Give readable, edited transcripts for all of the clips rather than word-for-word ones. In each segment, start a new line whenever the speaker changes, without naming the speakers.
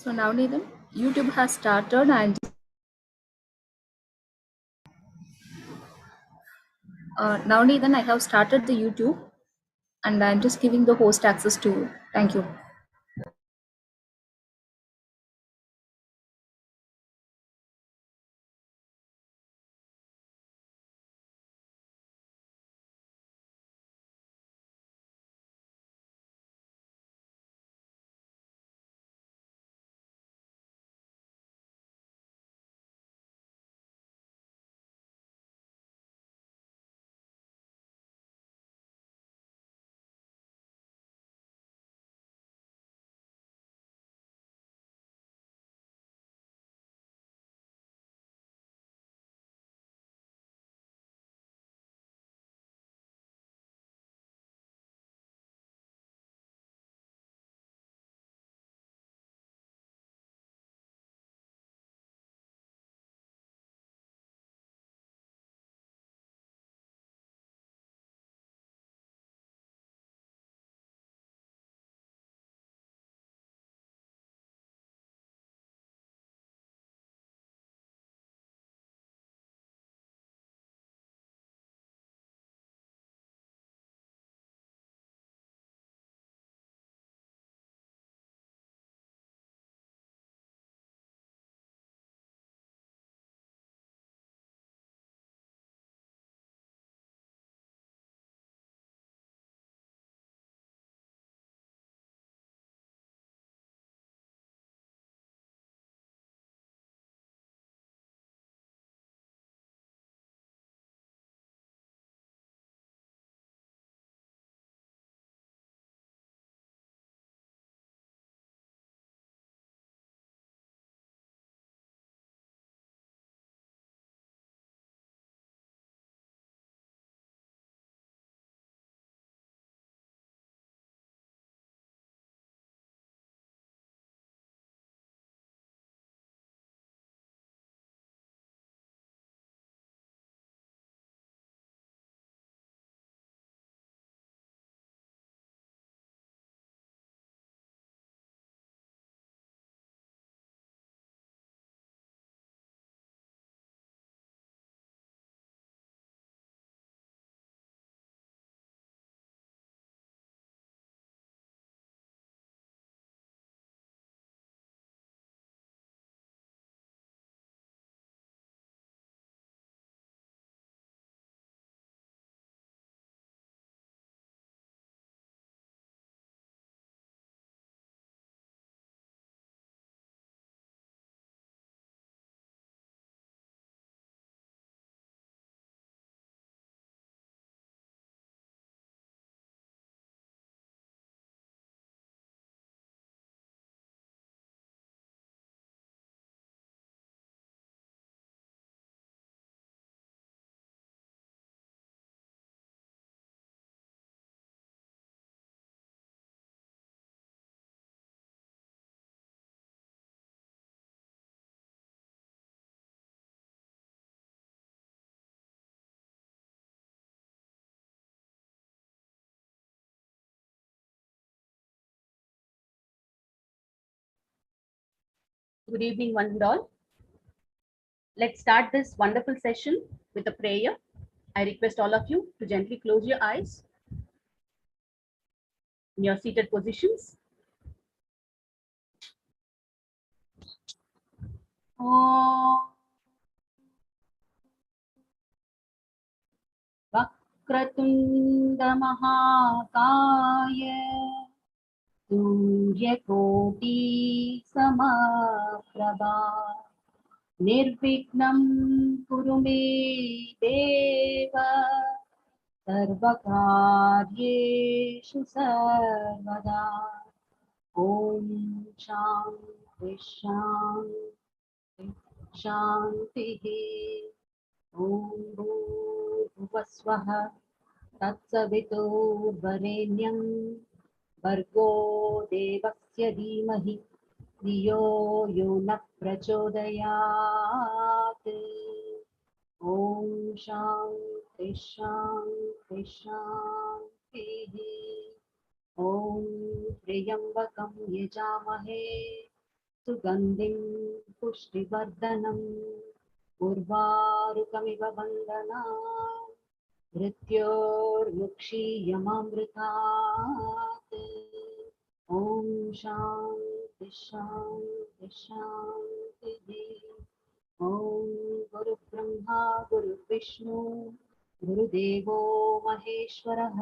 So now Nathan, YouTube has started and now Nathan, I have started the YouTube and I'm just giving the host access to you. Thank you.
Good evening, one and all. Let's start this wonderful session with a prayer. I request all of you to gently close your eyes in your seated positions. Om Vakratunda Mahakaya Suryakoti Samaprabha Nirvignam Kurume Deva Sarvakaryeshu Sarvada Om Shanti Shanti Shanti Om Bhuvaswah Tatsaviturvarenyam Bhargo Devasya Dhimahi Dhiyo Yo Na Prachodayat Om Shanti Shanti Shanti Om Triyambakam Yajamahe सुगन्धिं पुष्टिवर्धनम् उर्वारुकमिव वन्दना मृत्योर्मुक्षीयमामृतात् ॐ शान्ति शान्ति शान्तिः ॐ गुरुब्रह्मा गुरुविष्णु गुरुदेवो महेश्वरः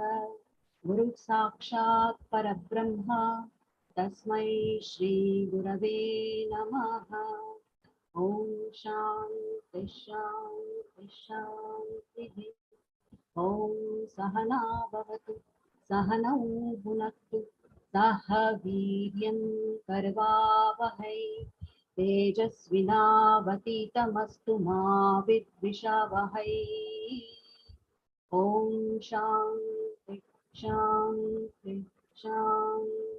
गुरुः साक्षात् परब्रह्म तस्मै श्री गुरवे नमः ॐ शान्ति शान्ति शान्तिः ॐ सहना भवतु सहनौ भुनक्तु सह वीर्यं करवावहै तेजस्विनावतीतमस्तु मा विद्विषावहै ॐ शान्ति शान्ति शान्तिः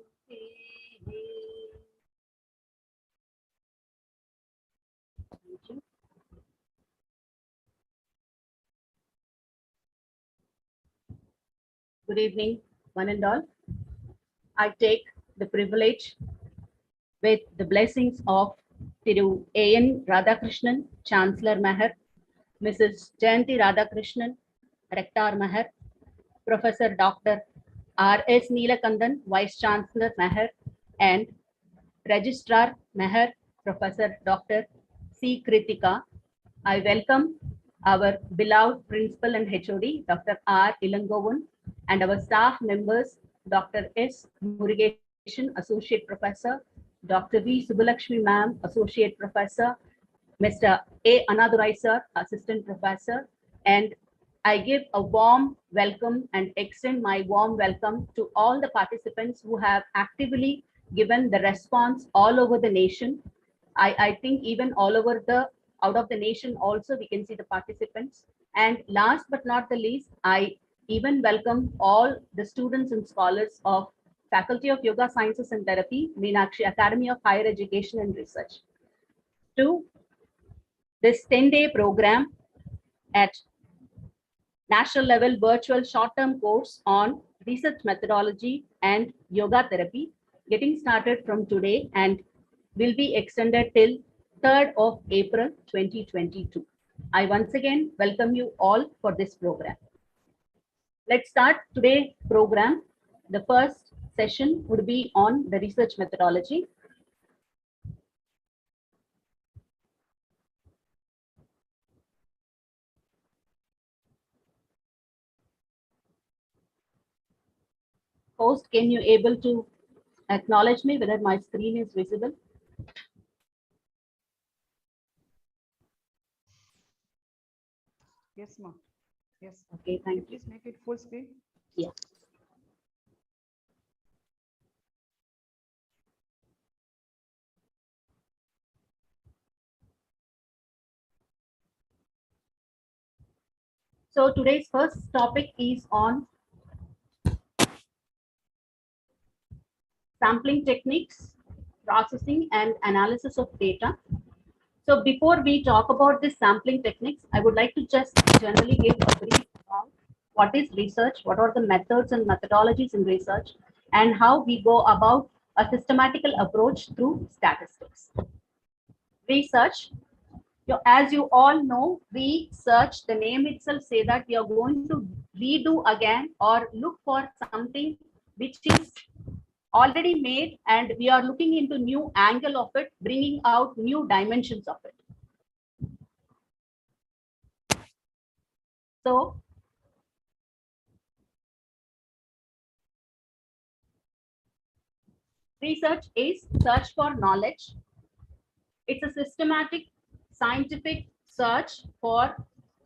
Good evening, one and all. I take the privilege with the blessings of Thiru A.N. Radhakrishnan, Chancellor Maher, Mrs. Jayanti Radhakrishnan, Rector Maher, Professor Dr. R.S. Neelakandan, Vice Chancellor Maher, and Registrar Maher, Professor Dr. C. Kritika. I welcome our beloved Principal and HOD, Dr. R. Ilangovan, and our staff members, Dr. S. Murugeshan, Associate Professor, Dr. V. Subbalakshmi Ma'am, Associate Professor, Mr. A. Anadurai Sir, Assistant Professor, and I give a warm welcome and extend my warm welcome to all the participants who have actively given the response all over the nation. I think even all over the out of the nation also we can see the participants. And last but not the least, I even welcome all the students and scholars of Faculty of Yoga Sciences and Therapy, Meenakshi Academy of Higher Education and Research, to this 10-day program at national level virtual short-term course on research methodology and yoga therapy, getting started from today and will be extended till 3rd of April 2022. I once again welcome you all for this program. Let's start today's program. The first session would be on the research methodology. Host, can you able to acknowledge me whether my screen is visible?
Yes, ma'am. Yes.
Okay, thank you.
Please make it full screen.
Yeah. So today's first topic is on sampling techniques, processing and analysis of data. So before we talk about this sampling techniques, I would like to just generally give a brief on what is research, what are the methods and methodologies in research, and how we go about a systematical approach through statistics. Research, as you all know, research, the name itself say that we are going to redo again or look for something which is already made, and we are looking into new angle of it, bringing out new dimensions of it. So research is search for knowledge. It's a systematic scientific search for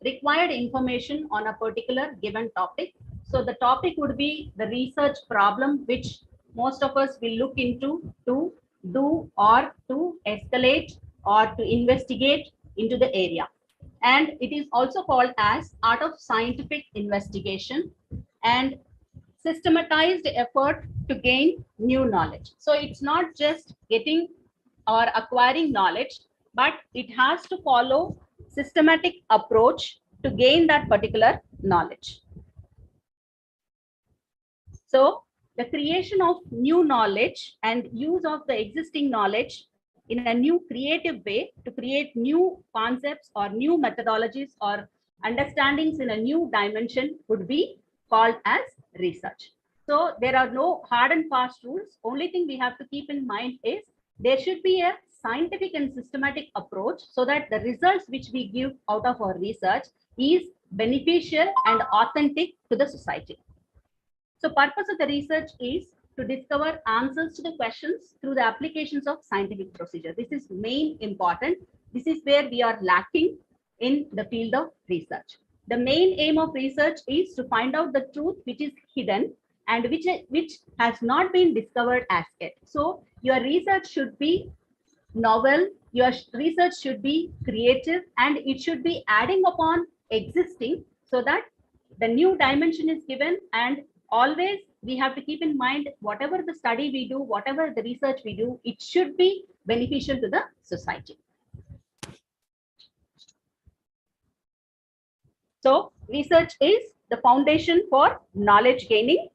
required information on a particular given topic. So the topic would be the research problem, which most of us will look into to do or to escalate or to investigate into the area. And it is also called as art of scientific investigation and systematized effort to gain new knowledge. So it's not just getting or acquiring knowledge, but it has to follow systematic approach to gain that particular knowledge. So the creation of new knowledge and use of the existing knowledge in a new creative way to create new concepts or new methodologies or understandings in a new dimension would be called as research. So there are no hard and fast rules. Only thing we have to keep in mind is there should be a scientific and systematic approach so that the results which we give out of our research is beneficial and authentic to the society. So purpose of the research is to discover answers to the questions through the applications of scientific procedure. This is main important. This is where we are lacking in the field of research. The main aim of research is to find out the truth which is hidden and which has not been discovered as yet. So your research should be novel, your research should be creative, and it should be adding upon existing so that the new dimension is given. And always we have to keep in mind whatever the study we do, whatever the research we do, it should be beneficial to the society. So research is the foundation for knowledge gaining,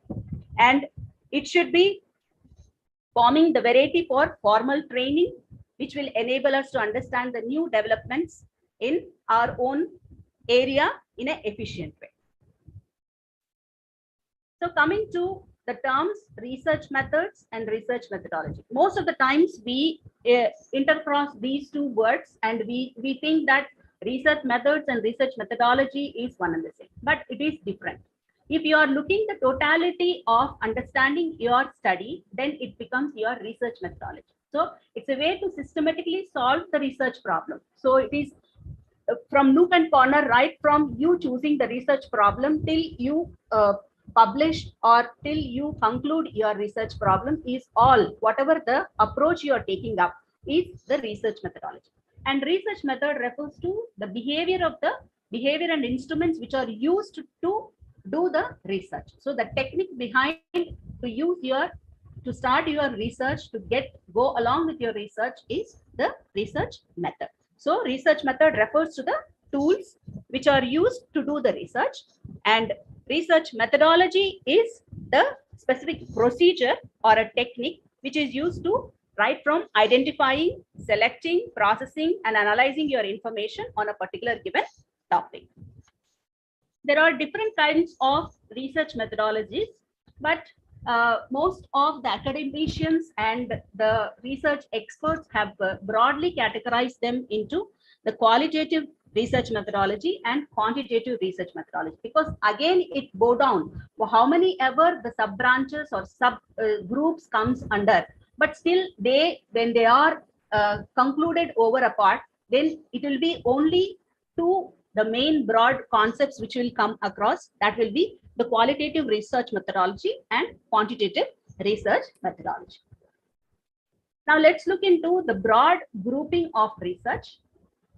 and it should be forming the variety for formal training, which will enable us to understand the new developments in our own area in an efficient way. So coming to the terms research methods and research methodology. Most of the times we intercross these two words and we think that research methods and research methodology is one and the same, but it is different. If you are looking the totality of understanding your study, then it becomes your research methodology. So it's a way to systematically solve the research problem. So it is from nook and corner, right from you choosing the research problem till you publish or till you conclude your research problem is all, whatever the approach you are taking up is the research methodology. And research method refers to the behavior and instruments which are used to do the research. So the technique behind to start your research, to go along with your research is the research method. So research method refers to the tools which are used to do the research, and research methodology is the specific procedure or a technique which is used to right from identifying, selecting, processing, and analyzing your information on a particular given topic. There are different kinds of research methodologies, but most of the academicians and the research experts have broadly categorized them into the qualitative research methodology and quantitative research methodology, because again it go down for how many ever the sub branches or sub groups comes under, but still when they are concluded over a part, then it will be only two the main broad concepts which will come across. That will be the qualitative research methodology and quantitative research methodology. Now let's look into the broad grouping of research.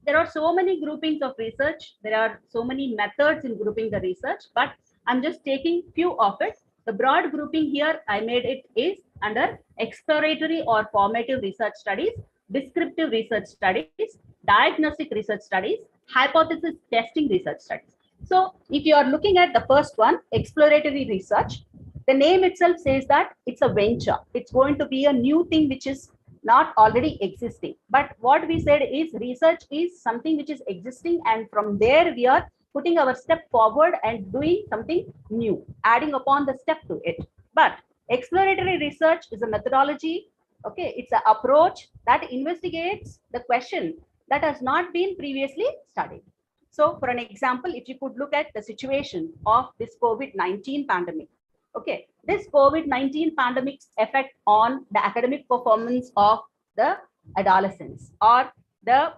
There are so many groupings of research. There are so many methods in grouping the research, but I'm just taking few of it. The broad grouping here I made it is under exploratory or formative research studies, descriptive research studies, diagnostic research studies, hypothesis testing research studies. So if you are looking at the first one, exploratory research, the name itself says that it's a venture. It's going to be a new thing which is not already existing. But what we said is research is something which is existing, and from there we are putting our step forward and doing something new, adding upon the step to it. But exploratory research is a methodology, okay, it's an approach that investigates the question that has not been previously studied. So for an example, if you could look at the situation of this COVID-19 pandemic, okay, this COVID-19 pandemic's effect on the academic performance of the adolescents, or the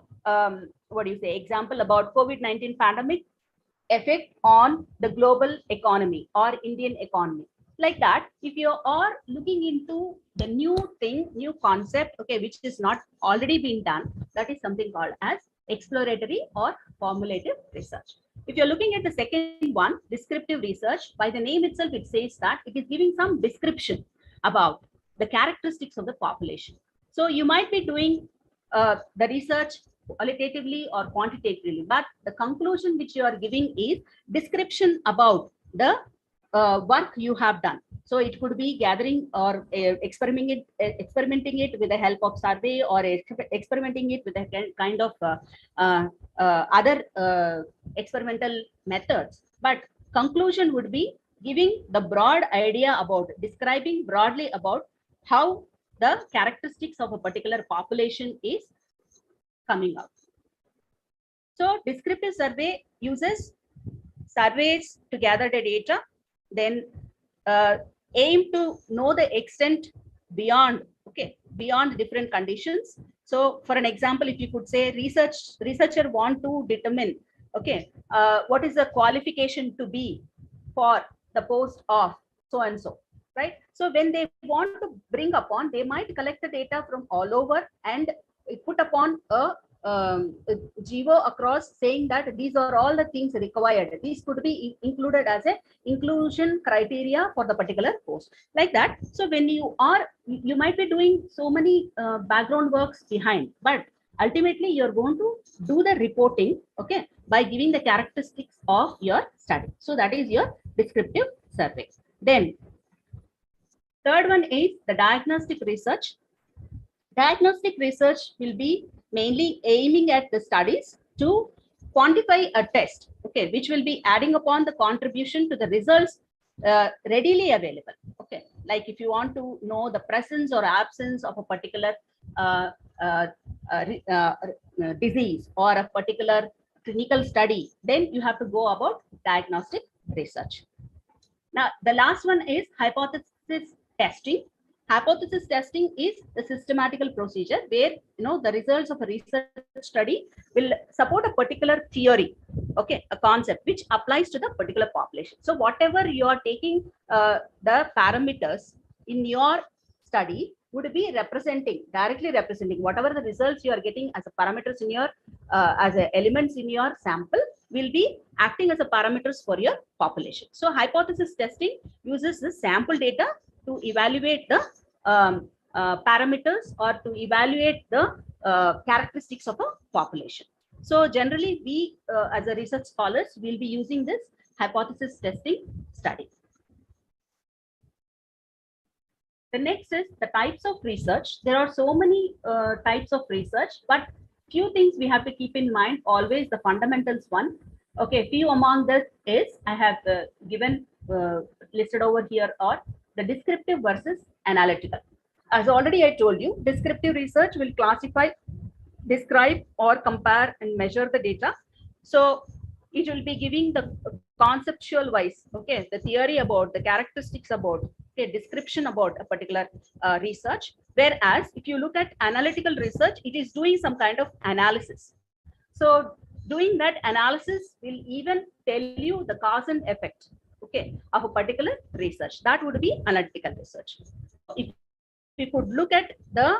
example about COVID-19 pandemic effect on the global economy or Indian economy. Like that, if you are looking into the new thing, new concept, okay, which is not already been done, that is something called as exploratory or formulative research. If you're looking at the second one, descriptive research, by the name itself, it says that it is giving some description about the characteristics of the population. So you might be doing the research qualitatively or quantitatively, but the conclusion which you are giving is description about the work you have done. So it could be gathering or experimenting it with the help of survey, or experimenting it with a kind of other experimental methods. But conclusion would be giving the broad idea about, describing broadly about how the characteristics of a particular population is coming out. So descriptive survey uses surveys to gather the data, then aim to know the extent beyond, okay, beyond different conditions. So for an example, if you could say researcher want to determine, okay, what is the qualification to be for the post of so and so, right? So when they want to bring upon, they might collect the data from all over and put upon a GEO across, saying that these are all the things required. These could be included as a inclusion criteria for the particular post, like that. So when you might be doing so many background works behind, but ultimately you're going to do the reporting, okay, by giving the characteristics of your study. So that is your descriptive survey. Then third one is the diagnostic research. Diagnostic research will be mainly aiming at the studies to quantify a test, okay, which will be adding upon the contribution to the results readily available. Okay, like if you want to know the presence or absence of a particular uh, uh, disease or a particular clinical study, then you have to go about diagnostic research. Now, the last one is hypothesis testing. Hypothesis testing is the systematical procedure where the results of a research study will support a particular theory, okay, a concept which applies to the particular population. So whatever you are taking the parameters in your study would be directly representing whatever the results you are getting as a parameters in your as a elements in your sample will be acting as a parameters for your population. So hypothesis testing uses the sample data to evaluate the parameters or to evaluate the characteristics of a population. So generally we as a research scholars will be using this hypothesis testing study. The next is the types of research. There are so many types of research, but few things we have to keep in mind. Always the fundamentals one. Okay, few among this is I have given listed over here are the descriptive versus analytical. As already I told you, descriptive research will classify, describe or compare and measure the data. So it will be giving the conceptual wise, okay, the theory about the characteristics about, okay, description about a particular research. Whereas if you look at analytical research, it is doing some kind of analysis. So doing that analysis will even tell you the cause and effect, okay, of a particular research. That would be analytical research. If we could look at the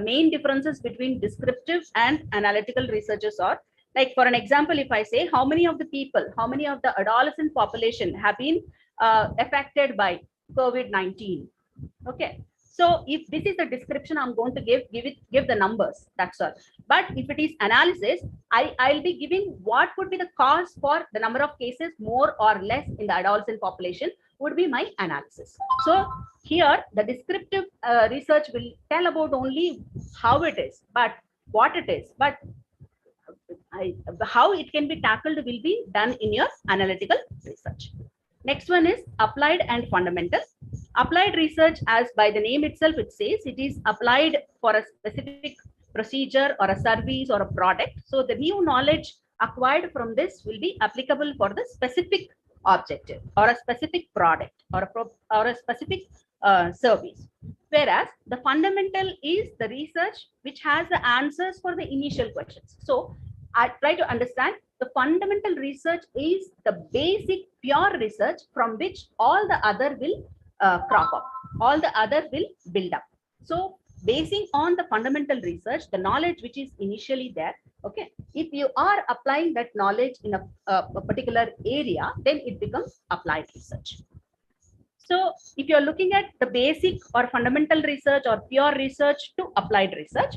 main differences between descriptive and analytical researches are, like for an example, if I say how many of the people, how many of the adolescent population have been affected by COVID-19, okay. So if this is the description, I'm going to give the numbers, that's all. But if it is analysis, I'll be giving what would be the cause for the number of cases more or less in the adolescent population would be my analysis. So here the descriptive research will tell about only how it is, but what it is, but how it can be tackled will be done in your analytical research. Next one is applied and fundamental. Applied research, as by the name itself, it says it is applied for a specific procedure or a service or a product. So the new knowledge acquired from this will be applicable for the specific objective or a specific product or a specific service. Whereas the fundamental is the research which has the answers for the initial questions. So I try to understand the fundamental research is the basic pure research from which all the other will crop up, all the other will build up. So basing on the fundamental research, the knowledge which is initially there, okay, if you are applying that knowledge in a particular area, then it becomes applied research. So if you're looking at the basic or fundamental research or pure research to applied research,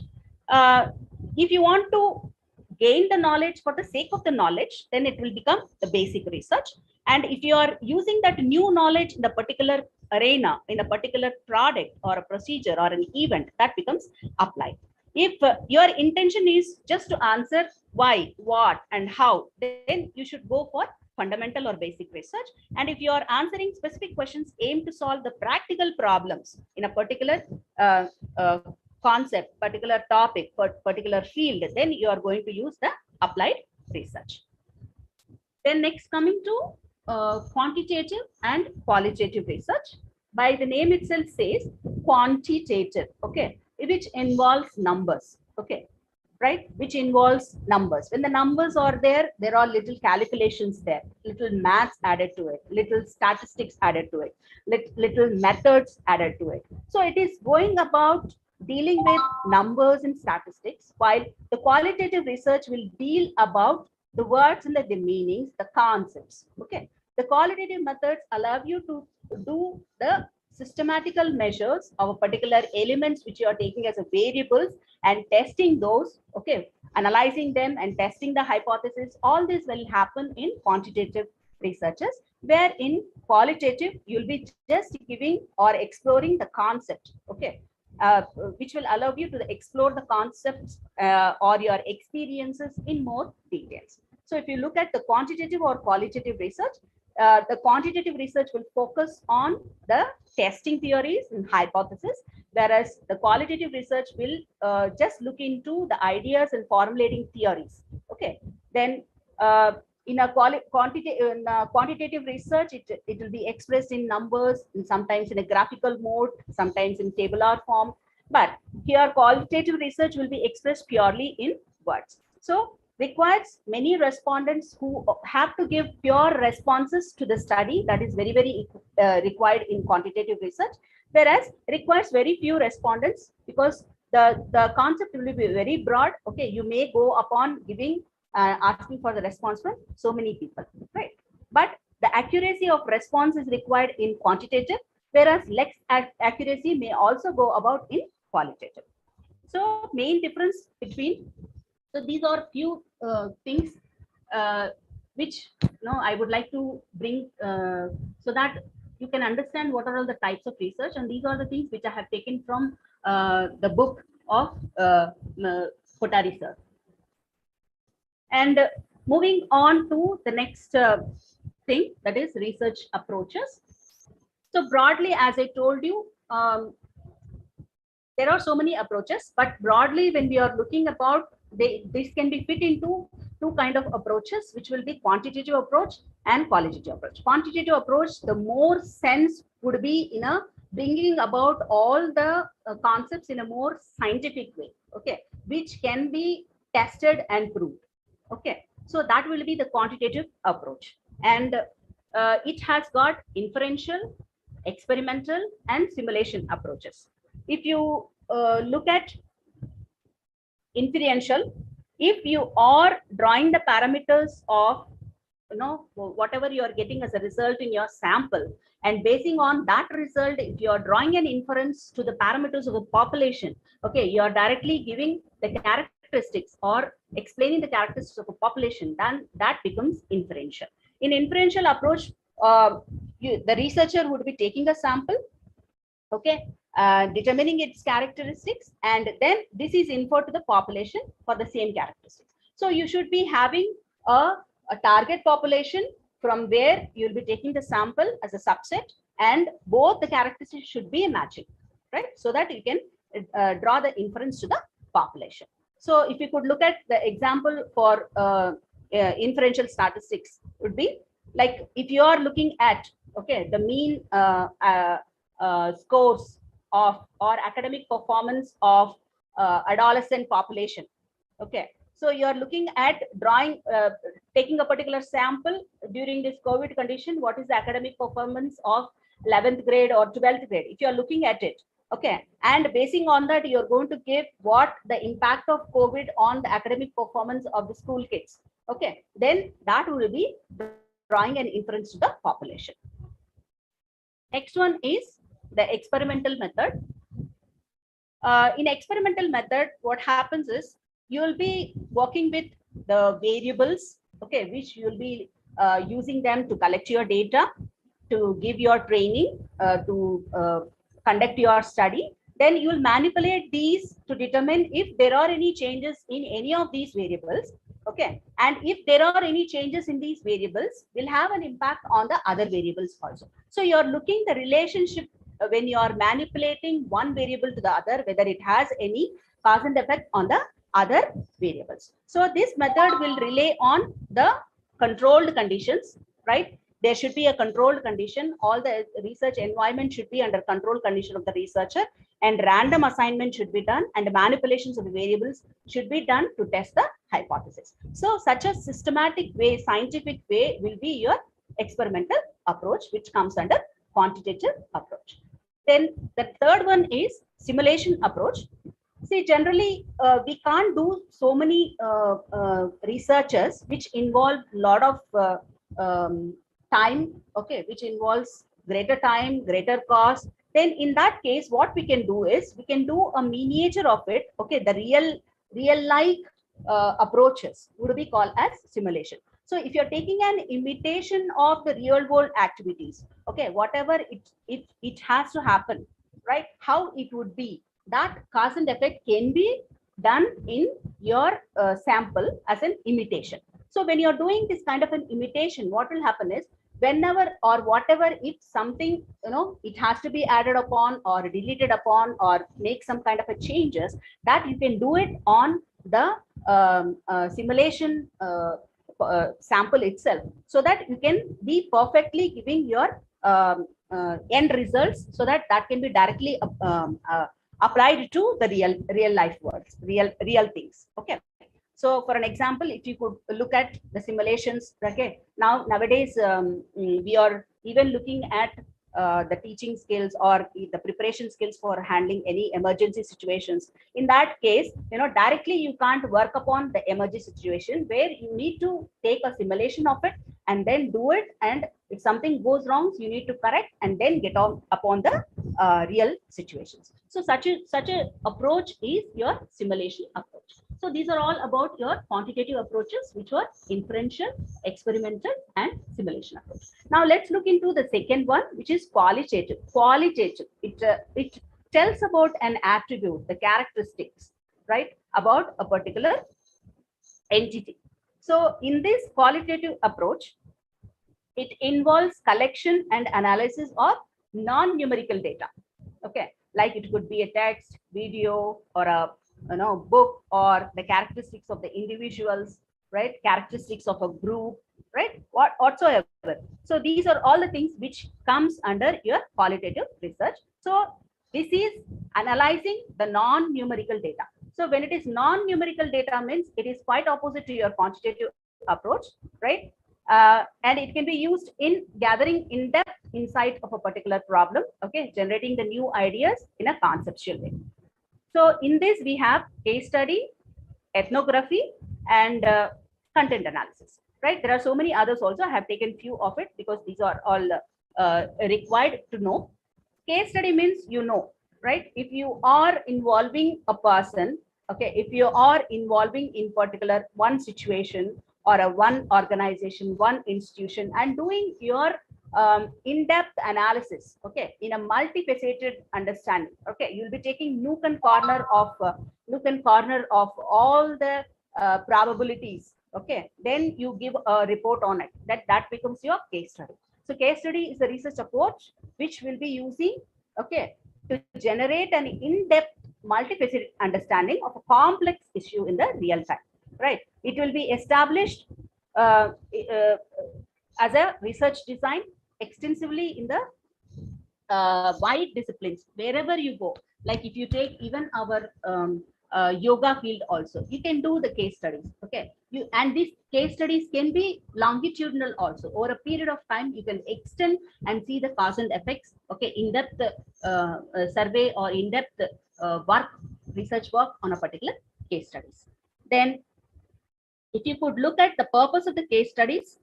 if you want to gain the knowledge for the sake of the knowledge, then it will become the basic research. And if you are using that new knowledge in the particular arena, in a particular product or a procedure or an event, that becomes applied. If your intention is just to answer why, what, and how, then you should go for fundamental or basic research. And if you are answering specific questions aimed to solve the practical problems in a particular uh, uh, concept, particular topic, particular field, then you are going to use the applied research. Then next, coming to quantitative and qualitative research. By the name itself says quantitative, okay, which involves numbers, okay, right, which involves numbers. When the numbers are there, there are little calculations there, little maths added to it, little statistics added to it, little methods added to it. So it is going about dealing with numbers and statistics, while the qualitative research will deal about the words and the meanings, the concepts. Okay. The qualitative methods allow you to do the systematical measures of a particular elements which you are taking as a variables and testing those, okay, analyzing them and testing the hypothesis. All this will happen in quantitative researches, where in qualitative you'll be just giving or exploring the concept, okay, which will allow you to explore the concepts or your experiences in more details. So if you look at the quantitative or qualitative research, the quantitative research will focus on the testing theories and hypotheses, whereas the qualitative research will just look into the ideas and formulating theories. Okay, then in a quantitative research, it will be expressed in numbers, and sometimes in a graphical mode, sometimes in tabular form. But here, qualitative research will be expressed purely in words. So requires many respondents who have to give pure responses to the study. That is very, very required in quantitative research, whereas requires very few respondents, because the concept will be very broad. Okay, you may go upon giving asking for the response from so many people, right? But the accuracy of response is required in quantitative, whereas less accuracy may also go about in qualitative. So main difference between, so these are few things which I would like to bring so that you can understand what are all the types of research, and these are the things which I have taken from the book of Kotari sir. And moving on to the next thing, that is research approaches. So broadly, as I told you, there are so many approaches, but broadly, when we are looking about, this can be fit into two kind of approaches, which will be quantitative approach and qualitative approach. Quantitative approach, the more sense would be in a bringing about all the concepts in a more scientific way, okay, which can be tested and proved. Okay, so that will be the quantitative approach, and it has got inferential, experimental, and simulation approaches. If you look at inferential, if you are drawing the parameters of whatever you are getting as a result in your sample, and basing on that result, if you are drawing an inference to the parameters of the population, okay, you are directly giving the characteristics or explaining the characteristics of a population, then that becomes inferential. In inferential approach, the researcher would be taking a sample, okay, determining its characteristics, and then this is inferred to the population for the same characteristics. So you should be having a target population from where you'll be taking the sample as a subset, and both the characteristics should be matching, right? So that you can draw the inference to the population. So if you could look at the example for inferential statistics, would be like if you are looking at, okay, the mean scores of or academic performance of adolescent population, okay. So you are looking at drawing, taking a particular sample during this COVID condition. What is the academic performance of 11th grade or 12th grade? If you are looking at it, okay, and basing on that, you're going to give what the impact of COVID on the academic performance of the school kids. Okay, then that will be drawing an inference to the population. Next one is the experimental method. In experimental method, what happens is you will be working with the variables, okay, which you will be using them to collect your data. to give your training, to conduct your study, then you will manipulate these to determine if there are any changes in any of these variables. Okay, and if there are any changes in these variables, will have an impact on the other variables also. So you're looking the relationship when you are manipulating one variable to the other, whether it has any cause and effect on the other variables. So this method will rely on the controlled conditions, right? There should be a controlled condition. All the research environment should be under controlled condition of the researcher, and random assignment should be done, and manipulations of the variables should be done to test the hypothesis. So such a systematic way, scientific way will be your experimental approach, which comes under quantitative approach. Then the third one is simulation approach. See, generally, we can't do so many researches which involve a lot of time, okay, which involves greater time, greater cost. Then in that case, what we can do is we can do a miniature of it, okay, the real-like approaches would be called as simulation. So if you're taking an imitation of the real world activities, okay, whatever it has to happen, right, how it would be, that cause and effect can be done in your sample as an imitation. So when you're doing this kind of an imitation, what will happen is whenever or whatever, if something, it has to be added upon or deleted upon or make some kind of a changes, that you can do it on the simulation sample itself, so that you can be perfectly giving your end results, so that can be directly applied to the real life worlds, real things. Okay. So for an example, if you could look at the simulations, okay, nowadays we are even looking at the teaching skills or the preparation skills for handling any emergency situations. In that case, directly you can't work upon the emergency situation, where you need to take a simulation of it and then do it. And if something goes wrong, you need to correct and then get on upon the real situations. So such a approach is your simulation approach. So these are all about your quantitative approaches, which were inferential, experimental, and simulation approach. Now let's look into the second one, which is qualitative. Qualitative, it tells about an attribute, the characteristics, right, about a particular entity. So in this qualitative approach, it involves collection and analysis of non-numerical data. Okay, like it could be a text, video, or a book, or the characteristics of the individuals, right? Characteristics of a group, right? Whatsoever. So these are all the things which comes under your qualitative research. So this is analyzing the non-numerical data. So when it is non-numerical data, means it is quite opposite to your quantitative approach, right? And it can be used in gathering in-depth insight of a particular problem, okay, generating the new ideas in a conceptual way. So in this, we have case study, ethnography, and content analysis, right? There are so many others also. I have taken few of it because these are all required to know. Case study means, right? If you are involving a person, okay, if you are involving in particular one situation or a one organization, one institution, and doing your in-depth analysis, okay, in a multifaceted understanding, okay, you'll be taking nook and corner of all the probabilities, okay, then you give a report on it. That becomes your case study. So case study is a research approach which will be using, okay, to generate an in-depth multifaceted understanding of a complex issue in the real time, right? It will be established as a research design extensively in the wide disciplines wherever you go. Like if you take even our yoga field also, you can do the case studies, okay, and these case studies can be longitudinal also. Over a period of time, you can extend and see the cause and effects, okay, in-depth survey or in-depth research work on a particular case studies. Then if you could look at the purpose of the case studies,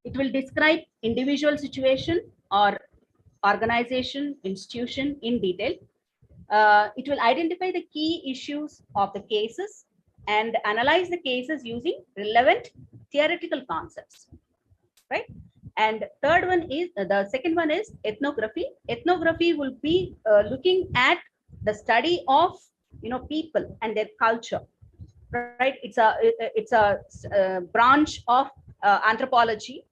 it will describe individual situation or organization, institution in detail. It will identify the key issues of the cases and analyze the cases using relevant theoretical concepts, right? And third one is the second one is ethnography. Ethnography will be looking at the study of people and their culture, right? It's a branch of anthropology,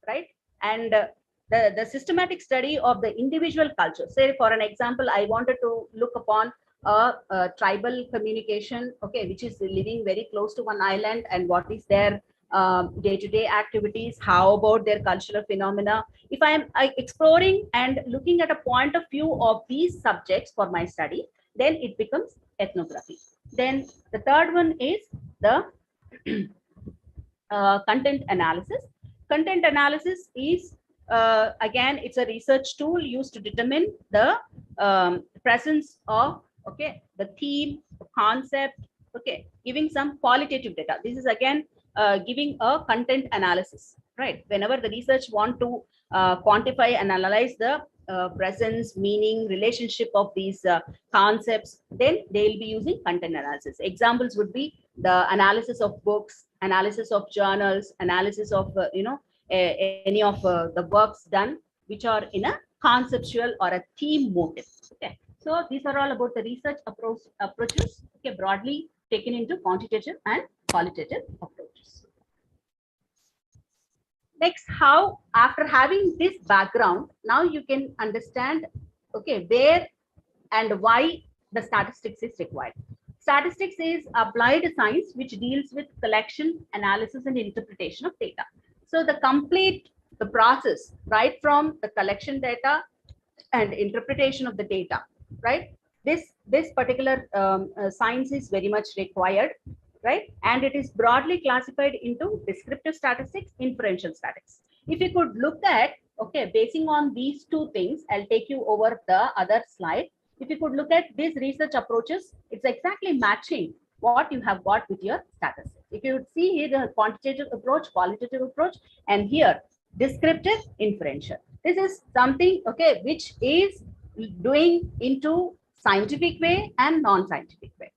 right? And the systematic study of the individual culture. Say, for an example, I wanted to look upon a tribal communication, okay, which is living very close to one island, and what is their day-to-day activities, how about their cultural phenomena. If I exploring and looking at a point of view of these subjects for my study, then it becomes ethnography. Then the third one is the content analysis. Content analysis is again, it's a research tool used to determine the presence of, okay, the theme, the concept, okay, giving some qualitative data. This is again giving a content analysis, right? Whenever the research want to quantify and analyze the presence, meaning, relationship of these concepts, then they'll be using content analysis. Examples would be the analysis of books, analysis of journals, analysis of any of the works done which are in a conceptual or a theme motive. Okay, so these are all about the research approaches, okay, broadly taken into quantitative and qualitative approaches. Next, how after having this background, now you can understand, okay, where and why the statistics is required. Statistics is applied science which deals with collection, analysis, and interpretation of data. So the complete the process, right from the collection data and interpretation of the data, right? This particular science is very much required, right? And it is broadly classified into descriptive statistics, inferential statistics. If you could look at, okay, basing on these two things, I'll take you over the other slide. If you could look at these research approaches, it's exactly matching what you have got with your statistics. If you would see here the quantitative approach, qualitative approach, and here descriptive, inferential. This is something, okay, which is doing into scientific way and non-scientific way.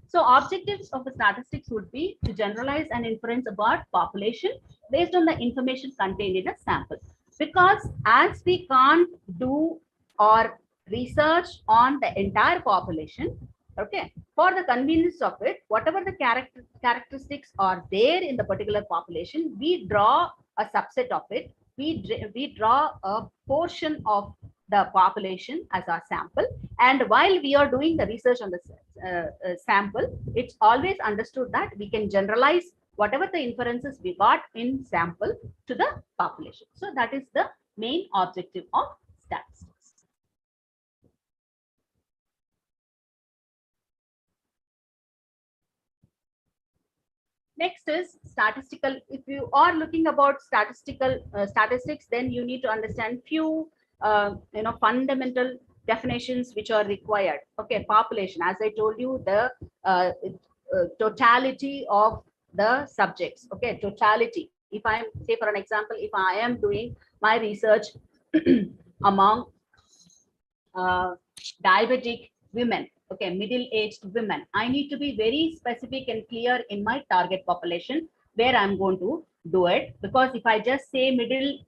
So objectives of the statistics would be to generalize and inference about population based on the information contained in a sample. Because as we can't do or research on the entire population, okay, for the convenience of it, whatever the characteristics are there in the particular population, we draw a subset of it. We draw a portion of the population as our sample, and while we are doing the research on the sample, it's always understood that we can generalize whatever the inferences we got in sample to the population. So that is the main objective of statistics. Next is statistical. If you are looking about statistics, then you need to understand few fundamental definitions which are required. Okay, population, as I told you, the totality of the subjects. Okay, totality. If I am, say for an example, if I am doing my research among diabetic women, okay, middle-aged women, I need to be very specific and clear in my target population where I'm going to do it. Because if I just say middle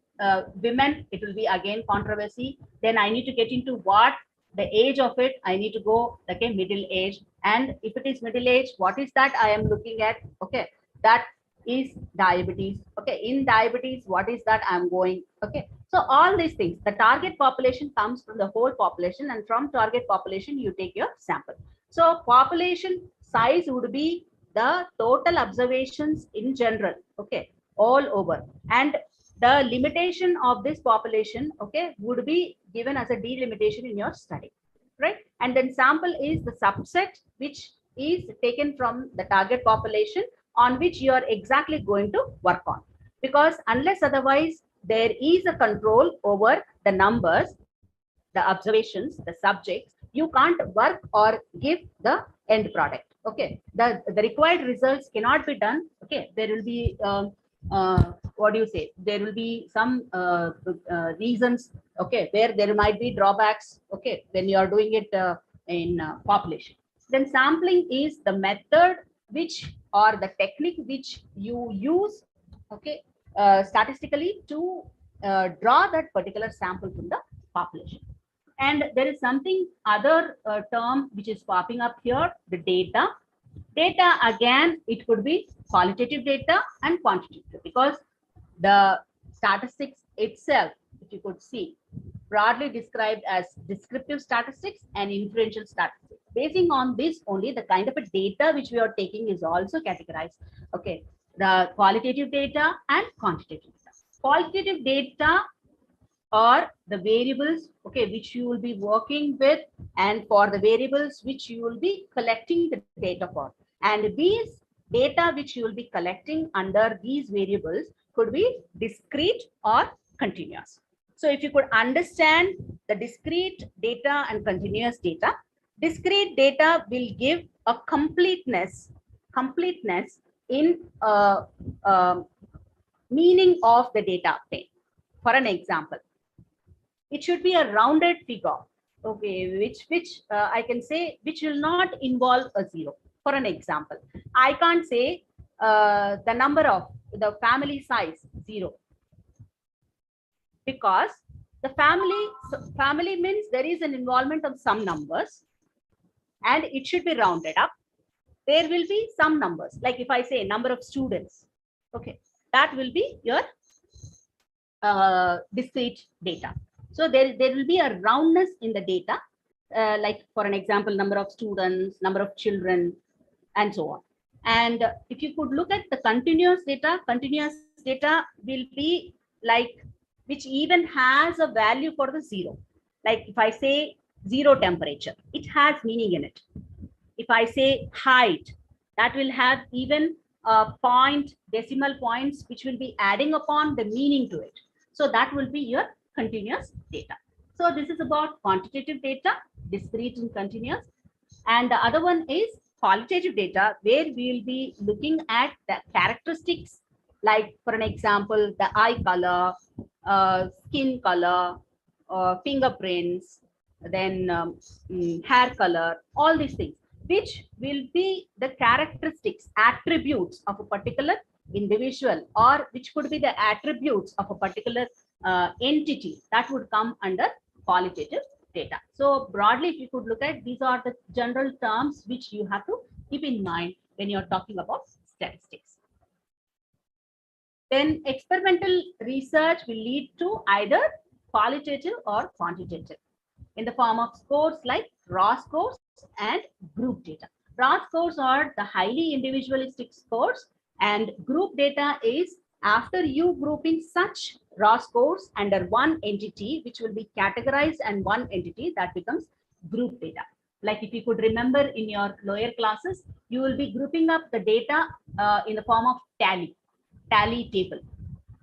women, it will be again controversy. Then I need to get into what the age of it. I need to go, okay, middle age. And if it is middle age, what is that I am looking at? Okay, that is diabetes. Okay, in diabetes, what is that I'm going? Okay, so all these things, the target population comes from the whole population, and from target population you take your sample. So population size would be the total observations in general, okay, all over. And the limitation of this population, okay, would be given as a delimitation in your study, right? And then sample is the subset which is taken from the target population on which you are exactly going to work on. Because unless otherwise there is a control over the numbers, the observations, the subjects, you can't work or give the end product. Okay, the required results cannot be done. Okay, there will be what do you say, there will be some reasons, okay, where there might be drawbacks, okay, when you are doing it in population. Then sampling is the method which, or the technique which you use, okay, statistically to draw that particular sample from the population. And there is something other term which is popping up here, the data. Data, again, it could be qualitative data and quantitative, because the statistics itself, if you could see, broadly described as descriptive statistics and inferential statistics. Basing on this only, the kind of a data which we are taking is also categorized. Okay, the qualitative data and quantitative data. Qualitative data are the variables, okay, which you will be working with, and for the variables which you will be collecting the data for. And these data which you will be collecting under these variables could be discrete or continuous. So if you could understand the discrete data and continuous data, discrete data will give a completeness in meaning of the data obtained. For an example, it should be a rounded figure, okay, which I can say which will not involve a zero. For an example, I can't say the number of the family size 0, because the family means there is an involvement of some numbers and it should be rounded up. There will be some numbers, like if I say number of students, okay, that will be your discrete data. So there will be a roundness in the data, like for an example, number of students, number of children, and so on. And if you could look at the continuous data will be like, which even has a value for the 0. Like if I say 0 temperature, it has meaning in it. If I say height, that will have even decimal points, which will be adding upon the meaning to it. So that will be your continuous data. So this is about quantitative data, discrete and continuous. And the other one is qualitative data, where we will be looking at the characteristics, like for an example, the eye color, skin color, fingerprints, then hair color, all these things, which will be the characteristics, attributes of a particular individual, or which could be the attributes of a particular entity, that would come under qualitative data. So broadly, if you could look at, these are the general terms which you have to keep in mind when you're talking about statistics. Then experimental research will lead to either qualitative or quantitative in the form of scores like raw scores and group data. Raw scores are the highly individualistic scores, and group data is after you grouping such raw scores under one entity, which will be categorized and one entity, that becomes group data. Like if you could remember in your lower classes, you will be grouping up the data in the form of tally table,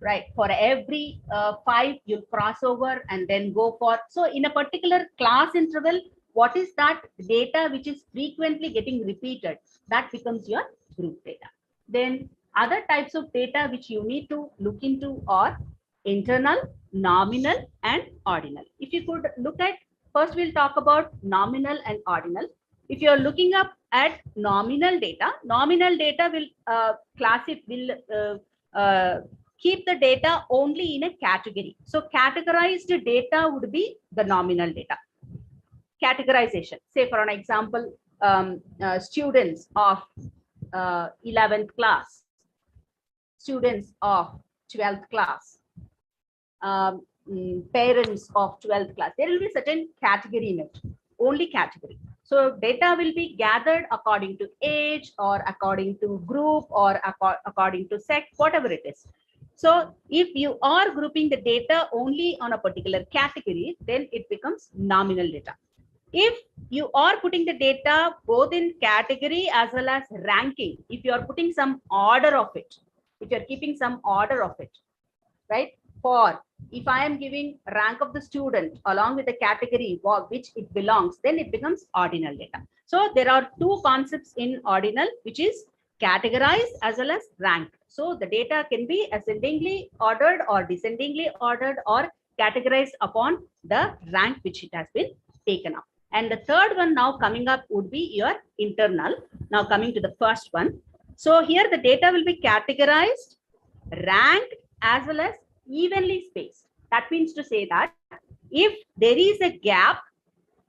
right? For every 5, you'll cross over and then go for, so in a particular class interval, what is that data which is frequently getting repeated, that becomes your group data. Then other types of data which you need to look into are internal, nominal, and ordinal. If you could look at, first we'll talk about nominal and ordinal. If you're looking up at nominal data will keep the data only in a category. So categorized data would be the nominal data. Categorization, say for an example, students of 11th class, students of 12th class, parents of 12th class, there will be certain category in it, only category. So data will be gathered according to age or according to group or according to sex, whatever it is. So if you are grouping the data only on a particular category, then it becomes nominal data. If you are putting the data both in category as well as ranking, if you are putting some order of it, if you are keeping some order of it, right? For if I am giving rank of the student along with the category which it belongs, then it becomes ordinal data. So there are two concepts in ordinal, which is categorized as well as ranked. So the data can be ascendingly ordered or descendingly ordered or categorized upon the rank which it has been taken up. And the third one now coming up would be your internal. Now coming to the first one. So here the data will be categorized, ranked, as well as evenly spaced. That means to say that if there is a gap,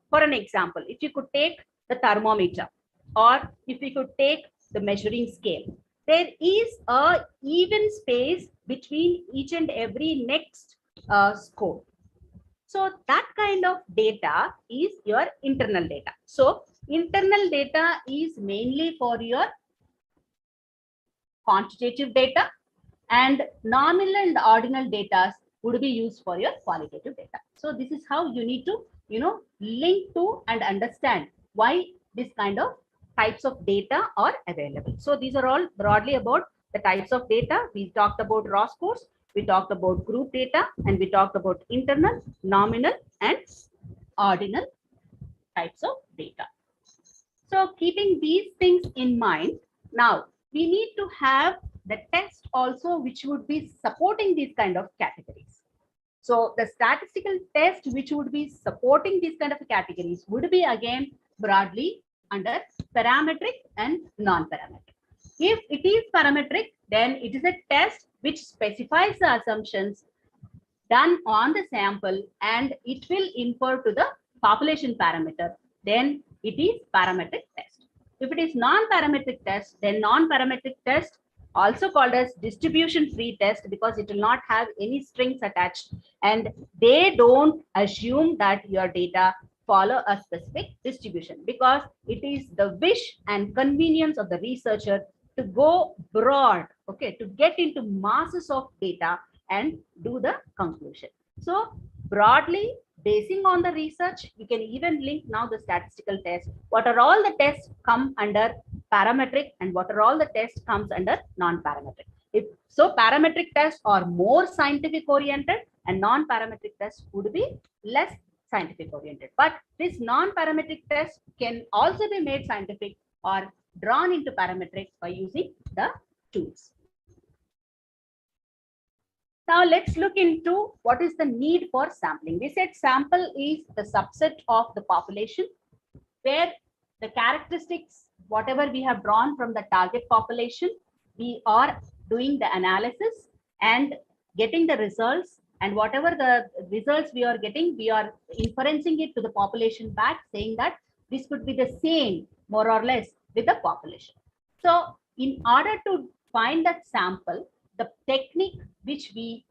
for an example, if you could take the thermometer or if we could take the measuring scale, there is a even space between each and every next score. So that kind of data is your internal data. So internal data is mainly for your quantitative data, and nominal and ordinal data would be used for your qualitative data. So this is how you need to, link to and understand why this kind of types of data are available. So these are all broadly about the types of data. We talked about raw scores, we talked about group data, and we talked about internal, nominal, and ordinal types of data. So keeping these things in mind, now we need to have the test also which would be supporting these kind of categories. So the statistical test which would be supporting these kind of categories would be again broadly under parametric and non-parametric. If it is parametric, then it is a test which specifies the assumptions done on the sample and it will infer to the population parameter, then it is parametric test. If it is non-parametric test, then non-parametric test, also called as distribution free test, because it will not have any strings attached and they don't assume that your data follow a specific distribution, because it is the wish and convenience of the researcher to go broad, okay, to get into masses of data and do the conclusion. So broadly, basing on the research, we can even link now the statistical test. What are all the tests come under parametric and what are all the tests comes under non-parametric. If so, parametric tests are more scientific oriented and non-parametric tests would be less scientific oriented. But this non-parametric test can also be made scientific or drawn into parametric by using the tools. Now let's look into what is the need for sampling. We said sample is the subset of the population where the characteristics, whatever we have drawn from the target population, we are doing the analysis and getting the results, and whatever the results we are getting, we are inferencing it to the population back, saying that this could be the same more or less with the population. So in order to find that sample, the technique which we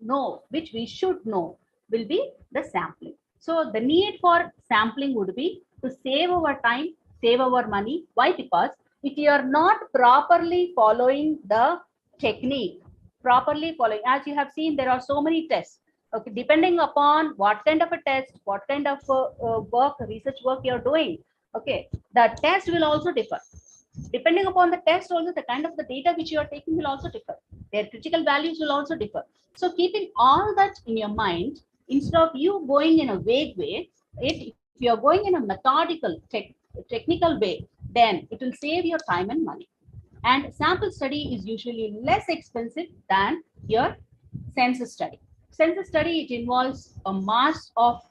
know, which we should know, will be the sampling. So the need for sampling would be to save our time, save our money. Why? Because if you are not properly following the technique, as you have seen, there are so many tests. Okay, depending upon what kind of a test, what kind of research work you're doing, okay, the test will also differ. Depending upon the test, also the kind of the data which you are taking will also differ. Their critical values will also differ. So keeping all that in your mind, instead of you going in a vague way, if you are going in a methodical, technical way, then it will save your time and money. And sample study is usually less expensive than your census study. Census study, it involves a mass of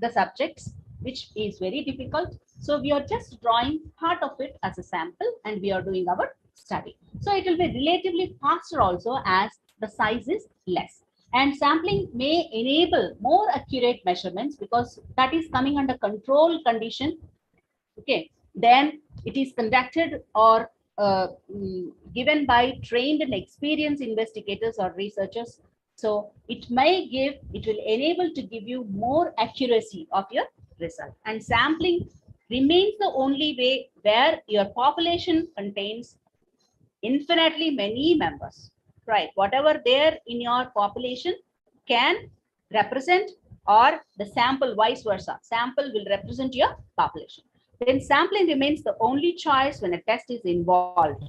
the subjects, which is very difficult. So we are just drawing part of it as a sample and we are doing our study. So it will be relatively faster also as the size is less. And sampling may enable more accurate measurements because that is coming under control condition. Okay, then it is conducted or given by trained and experienced investigators or researchers. So it will enable to give you more accuracy of your result. And sampling remains the only way where your population contains infinitely many members, right? Whatever there in your population can represent, or the sample vice versa. Sample will represent your population. Then sampling remains the only choice when a test is involved.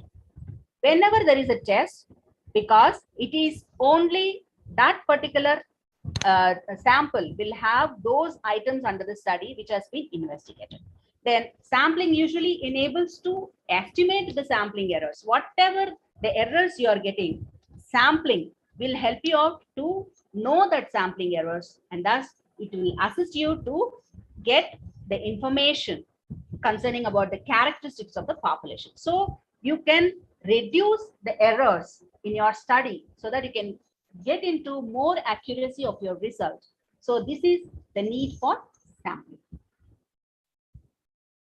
Whenever there is a test, because it is only that particular sample will have those items under the study which has been investigated. Then sampling usually enables to estimate the sampling errors. Whatever the errors you are getting, sampling will help you out to know that sampling errors, and thus it will assist you to get the information concerning about the characteristics of the population. So you can reduce the errors in your study so that you can get into more accuracy of your result. So this is the need for sampling.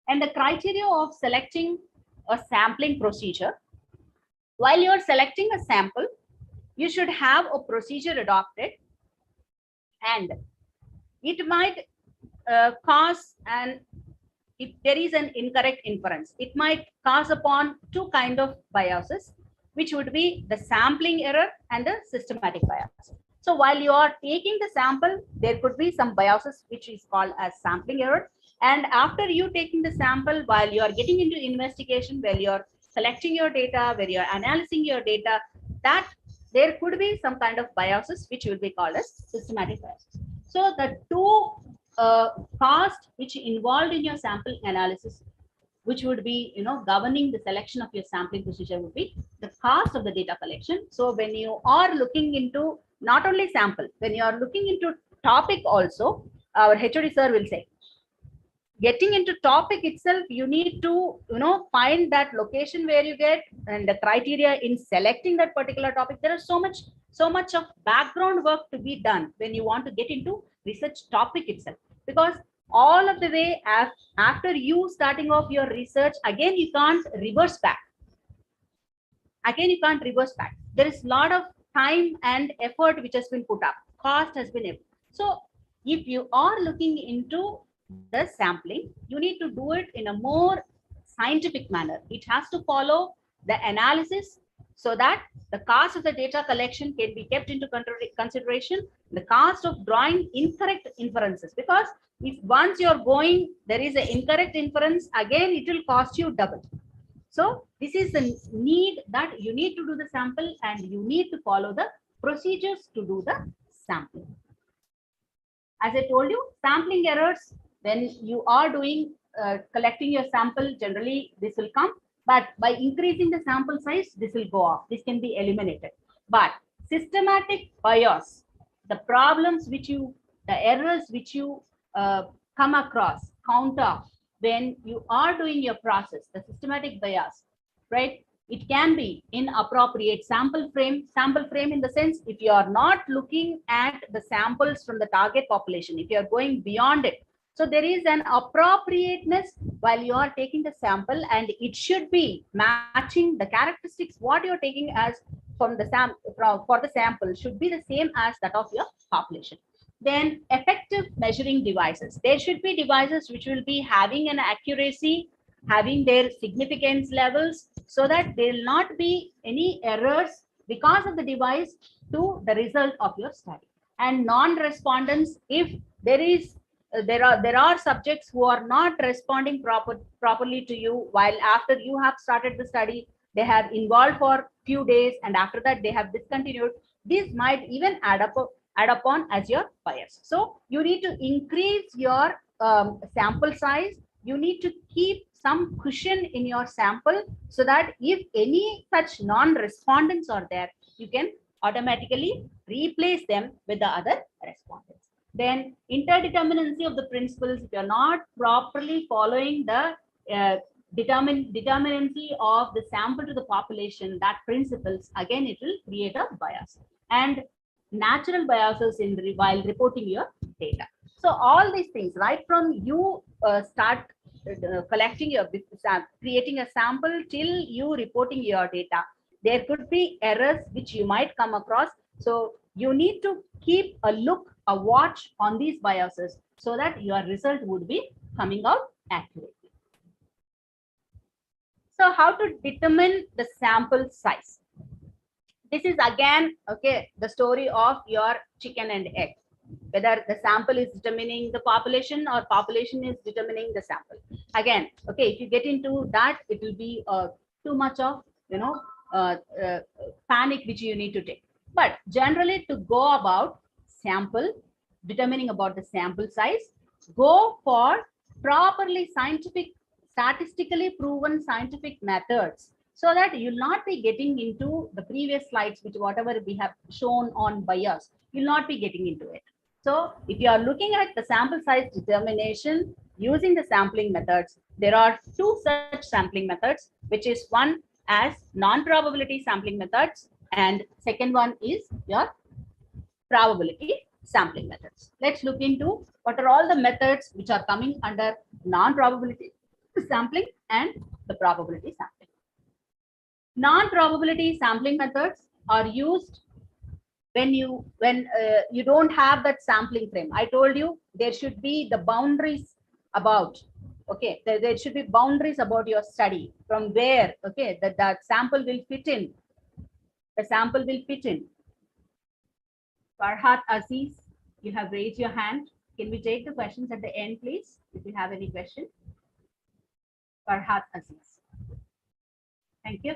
And the criteria of selecting a sampling procedure. While you're selecting a sample, you should have a procedure adopted, and it might cause an, if there is an incorrect inference, it might cause upon two kind of biases, which would be the sampling error and the systematic bias. So while you are taking the sample, there could be some biases which is called as sampling error. And after you taking the sample, while you are getting into investigation, while you are collecting your data, where you are analyzing your data, that there could be some kind of biases which will be called as systematic biases. So the two cost which involved in your sample analysis, which would be governing the selection of your sampling procedure, would be the cost of the data collection. So when you are looking into not only sample, when you are looking into topic also, our HOD sir will say, getting into topic itself, you need to find that location where you get, and the criteria in selecting that particular topic. There is so much of background work to be done when you want to get into research topic itself, because all of the way after you starting off your research, again you can't reverse back. There is a lot of time and effort which has been put up, cost has been. So if you are looking into the sampling, you need to do it in a more scientific manner. It has to follow the analysis, so that the cost of the data collection can be kept into consideration, the cost of drawing incorrect inferences, because if once you're going, there is an incorrect inference, again it will cost you double. So this is the need, that you need to do the sample and you need to follow the procedures to do the sampling. As I told you, sampling errors, when you are doing collecting your sample, generally this will come, but by increasing the sample size, this will go off. This can be eliminated. But systematic bias, the problems which you, the errors which you come across, counter when you are doing your process, the systematic bias, right? It can be inappropriate sample frame in the sense, if you are not looking at the samples from the target population, if you are going beyond it. So there is an appropriateness while you are taking the sample, and it should be matching the characteristics what you're taking as from the for the sample should be the same as that of your population. Then effective measuring devices. There should be devices which will be having an accuracy, having their significance levels, so that there will not be any errors because of the device to the result of your study. And non-respondents, if there are subjects who are not responding properly to you, while after you have started the study, they have involved for few days and after that they have discontinued, this might even add upon as your bias. So you need to increase your sample size. You need to keep some cushion in your sample, so that if any such non-respondents are there, you can automatically replace them with the other respondents. Then interdeterminacy of the principles. If you're not properly following the determinacy of the sample to the population, that principles, again it will create a bias. And natural biases in while reporting your data. So all these things, right from you start collecting your creating a sample till you reporting your data, there could be errors which you might come across. So you need to keep a watch on these biases, so that your result would be coming out accurately. So how to determine the sample size? This is again, okay, the story of your chicken and egg, whether the sample is determining the population or population is determining the sample. Again, okay, if you get into that, it will be too much of panic which you need to take. But generally, to go about sample, determining about the sample size, go for properly statistically proven scientific methods, so that you'll not be getting into the previous slides, which whatever we have shown on bias, you'll not be getting into it. So if you are looking at the sample size determination using the sampling methods, there are two such sampling methods, which is one as non-probability sampling methods, and second one is your probability sampling methods. Let's look into what are all the methods which are coming under non-probability sampling and the probability sampling. Non-probability sampling methods are used when you don't have that sampling frame. I told you there should be the boundaries about, okay, there should be boundaries about your study, from where, okay, that sample will fit in. The sample will fit in. Farhat Aziz, you have raised your hand. Can we take the questions at the end, please? If you have any question. Farhat Aziz. Thank you.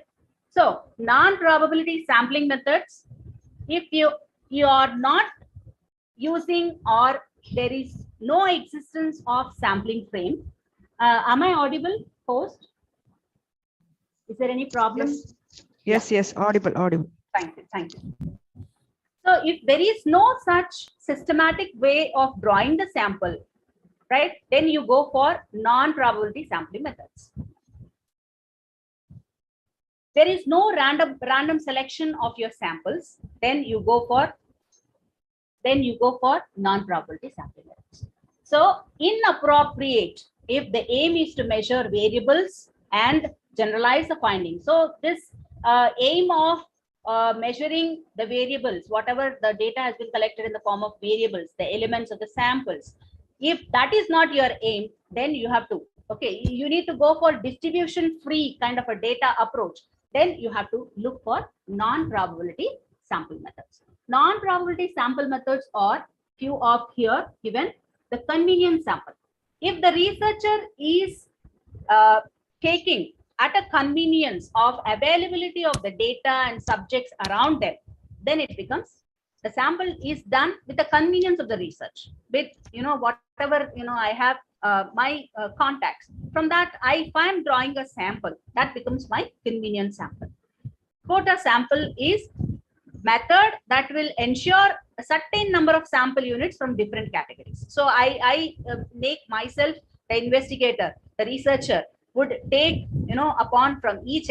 So, non-probability sampling methods, if you are not using, or there is no existence of sampling frame. Am I audible, host? Is there any problem?
Yes, audible.
Thank you. So if there is no such systematic way of drawing the sample, right, then you go for non-probability sampling methods. There is no random selection of your samples, then you go for non-probability sampling methods. So inappropriate if the aim is to measure variables and generalize the findings. So this aim of measuring the variables, whatever the data has been collected in the form of variables, the elements of the samples, if that is not your aim, then you have to, okay, you need to go for distribution free kind of a data approach. Then you have to look for non-probability sample methods. Non-probability sample methods are few of here given. The convenience sample. If the researcher is taking at a convenience of availability of the data and subjects around them, then it becomes, the sample is done with the convenience of the research, with, you know, whatever, you know, I have my contacts. From that, if I am drawing a sample, that becomes my convenience sample. Quota sample is method that will ensure a certain number of sample units from different categories. So I make myself the investigator, the researcher would take, you know, upon from each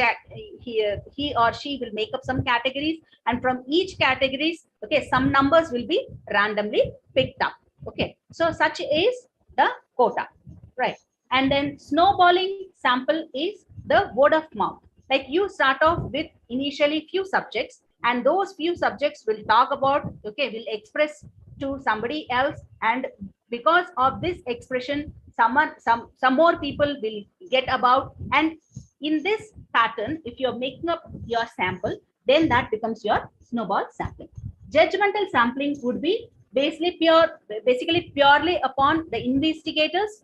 he or she will make up some categories, and from each categories, okay, some numbers will be randomly picked up. Okay, so such is the quota, right? And then snowballing sample is the word of mouth. Like you start off with initially few subjects, and those few subjects will talk about, okay, will express to somebody else, and because of this expression, some more people will get about, and in this pattern, if you're making up your sample, then that becomes your snowball sampling. Judgmental sampling would be basically purely upon the investigator's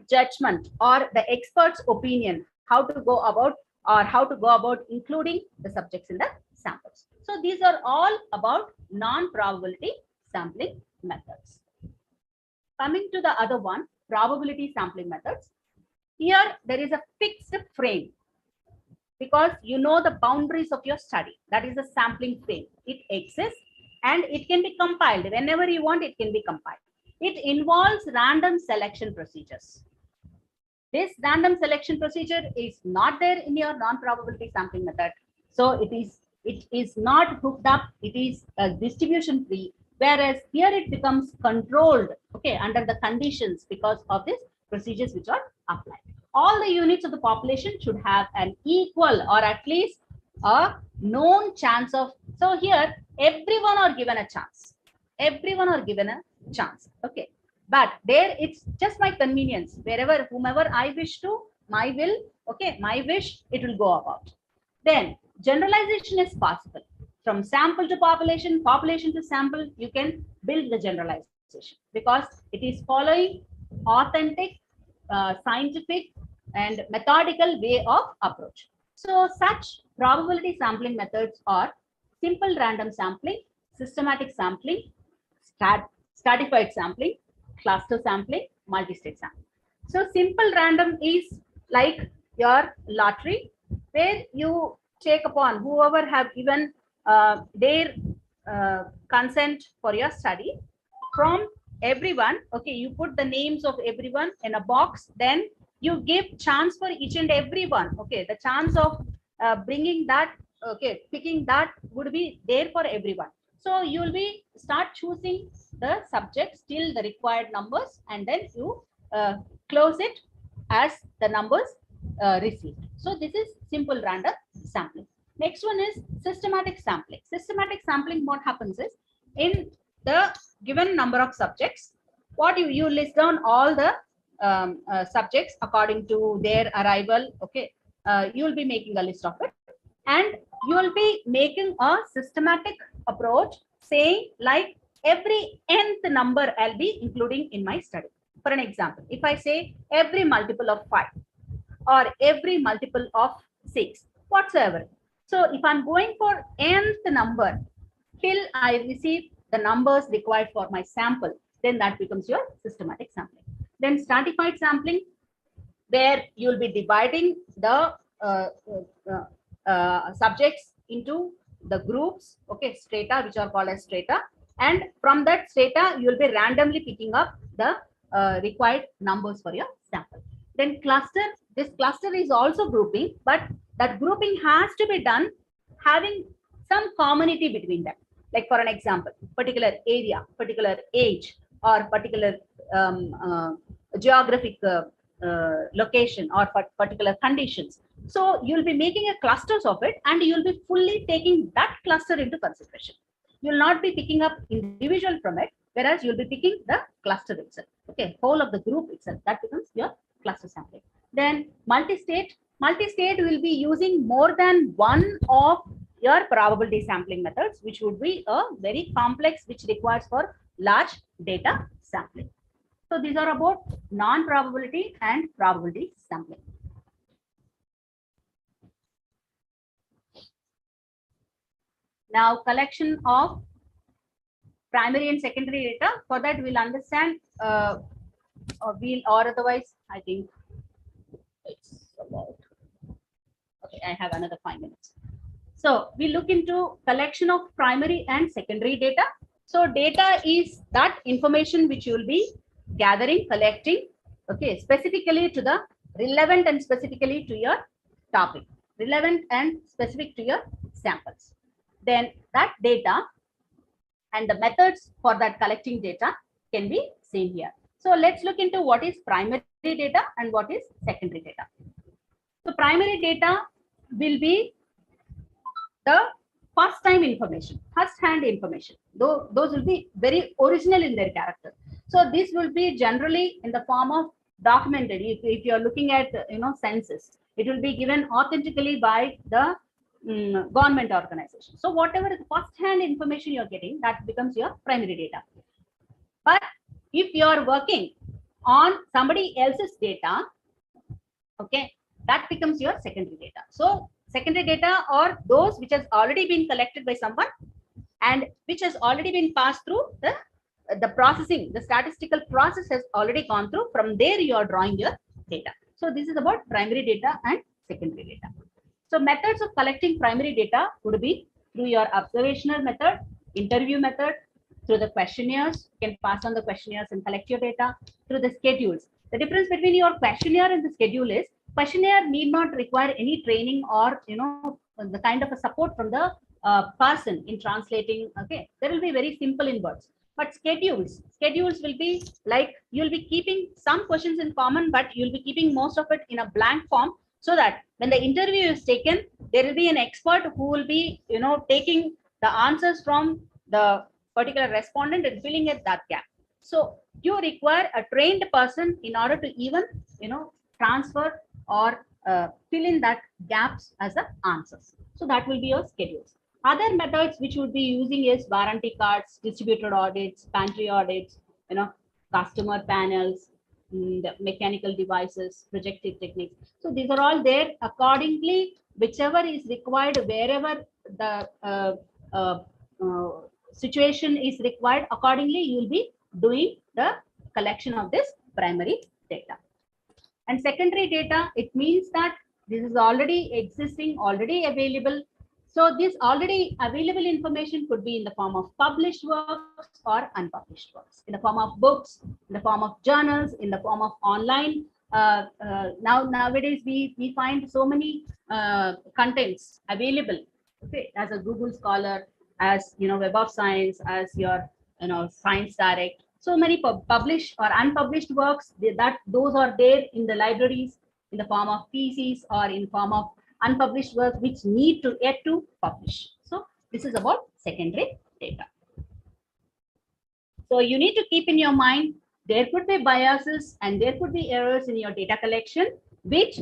judgment or the expert's opinion, how to go about including the subjects in the samples. So these are all about non-probability sampling methods. Coming to the other one, probability sampling methods. Here there is a fixed frame, because you know the boundaries of your study. That is a sampling frame. It exists and it can be compiled. Whenever you want, it can be compiled. It involves random selection procedures. This random selection procedure is not there in your non-probability sampling method. So it is not hooked up. It is distribution free. Whereas here it becomes controlled, okay, under the conditions because of these procedures which are applied. All the units of the population should have an equal or at least a known chance of. So here everyone are given a chance. Everyone are given a chance. Okay. But there it's just my convenience. Wherever, whomever I wish to, my will, okay, my wish, it will go about. Then generalization is possible. From sample to population, population to sample, you can build the generalization because it is following authentic, scientific and methodical way of approach. So such probability sampling methods are simple random sampling, systematic sampling, stratified sampling, cluster sampling, multi-state sampling. So simple random is like your lottery, where you take upon whoever have given their consent for your study from everyone. Okay, you put the names of everyone in a box, then you give chance for each and everyone. Okay, the chance of bringing that, okay, picking that would be there for everyone. So you will be start choosing the subjects till the required numbers, and then you close it as the numbers received. So this is simple random sampling. Next one is systematic sampling. Systematic sampling, what happens is, in the given number of subjects, what you list down all the subjects according to their arrival. Okay, you will be making a list of it, and you will be making a systematic approach, saying like every nth number I'll be including in my study. For an example, if I say every multiple of 5 or every multiple of 6 whatsoever, so if I'm going for nth number till I receive the numbers required for my sample, then that becomes your systematic sampling. Then stratified sampling, where you'll be dividing the subjects into the groups, okay, strata, which are called as strata, and from that strata you'll be randomly picking up the required numbers for your sample. Then cluster, this cluster is also grouping, but that grouping has to be done having some commonality between them. Like for an example, particular area, particular age, or particular geographic location, or particular conditions. So you'll be making a clusters of it, and you'll be fully taking that cluster into consideration. You'll not be picking up individual from it, whereas you'll be picking the cluster itself. Okay, whole of the group itself, that becomes your cluster sampling. Then multi-state. Multi-state will be using more than one of your probability sampling methods, which would be a very complex, which requires for large data sampling. So these are about non-probability and probability sampling. Now, collection of primary and secondary data. For that, we'll understand, or otherwise, I think it's about, okay, I have another 5 minutes. So we look into collection of primary and secondary data. So data is that information which you will be gathering, collecting, okay, specifically to the relevant and specifically to your topic, relevant and specific to your samples. Then that data and the methods for that collecting data can be seen here. So let's look into what is primary data and what is secondary data. So primary data will be the first time information, first hand information, though those will be very original in their character. So this will be generally in the form of documented. If you're looking at census, it will be given authentically by the government organization. So whatever is first hand information you're getting, that becomes your primary data. But if you're working on somebody else's data, okay, that becomes your secondary data. So secondary data are those which has already been collected by someone and which has already been passed through the processing. The statistical process has already gone through. From there you are drawing your data. So this is about primary data and secondary data. So methods of collecting primary data would be through your observational method, interview method, through the questionnaires. You can pass on the questionnaires and collect your data, through the schedules. The difference between your questionnaire and the schedule is questionnaire need not require any training or the kind of a support from the person in translating. Okay, they will be very simple in words. But schedules will be like you'll be keeping some questions in common, but you'll be keeping most of it in a blank form, so that when the interview is taken, there will be an expert who will be taking the answers from the particular respondent and filling in that gap. So you require a trained person in order to even transfer or fill in that gaps as the answers. So that will be your schedules. Other methods which would be using is warranty cards, distributed audits, pantry audits, customer panels, the mechanical devices, projective techniques. So these are all there accordingly, whichever is required, wherever the situation is required, accordingly you will be doing the collection of this primary data. And secondary data, it means that this is already existing, already available. So this already available information could be in the form of published works or unpublished works, in the form of books, in the form of journals, in the form of online. Nowadays we find so many contents available, okay, as a Google Scholar, as Web of Science, as your Science Direct. So many published or unpublished works that those are there in the libraries in the form of theses or in form of unpublished works which need to yet to publish. So this is about secondary data. So you need to keep in your mind there could be biases and there could be errors in your data collection, which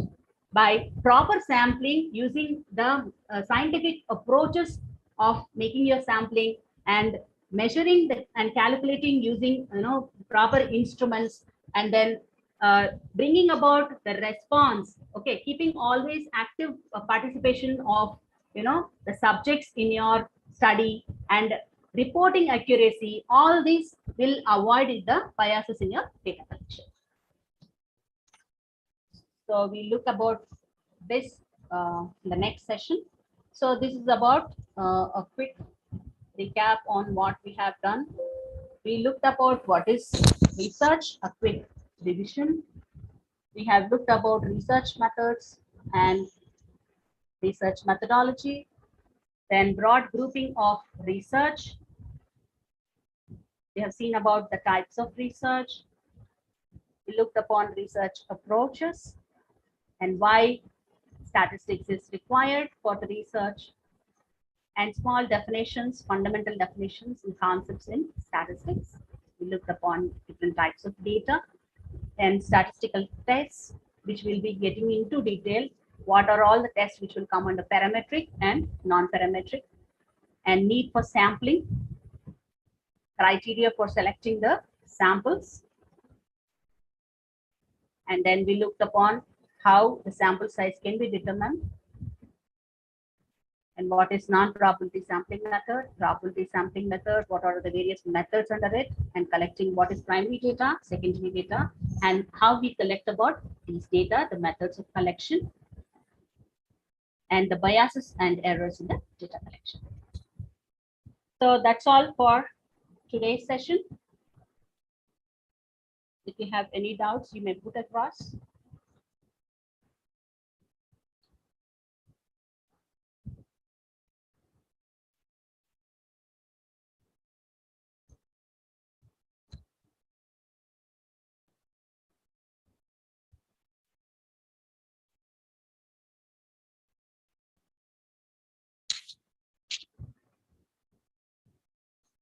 by proper sampling using the scientific approaches of making your sampling and measuring and calculating using proper instruments, and then bringing about the response. Okay, keeping always active participation of the subjects in your study and reporting accuracy, all these will avoid the biases in your data collection. So we look about this in the next session. So this is about a quick recap on what we have done. We looked about what is research, a quick revision. We have looked about research methods and research methodology, then broad grouping of research. We have seen about the types of research. We looked upon research approaches and why statistics is required for the research, and small definitions, fundamental definitions and concepts in statistics. We looked upon different types of data and statistical tests, which will be getting into detail. What are all the tests which will come under parametric and non-parametric, and need for sampling, criteria for selecting the samples. And then we looked upon how the sample size can be determined, and what is non-probability sampling method, probability sampling method, what are the various methods under it, and collecting what is primary data, secondary data, and how we collect about these data, the methods of collection, and the biases and errors in the data collection. So that's all for today's session. If you have any doubts, you may put across.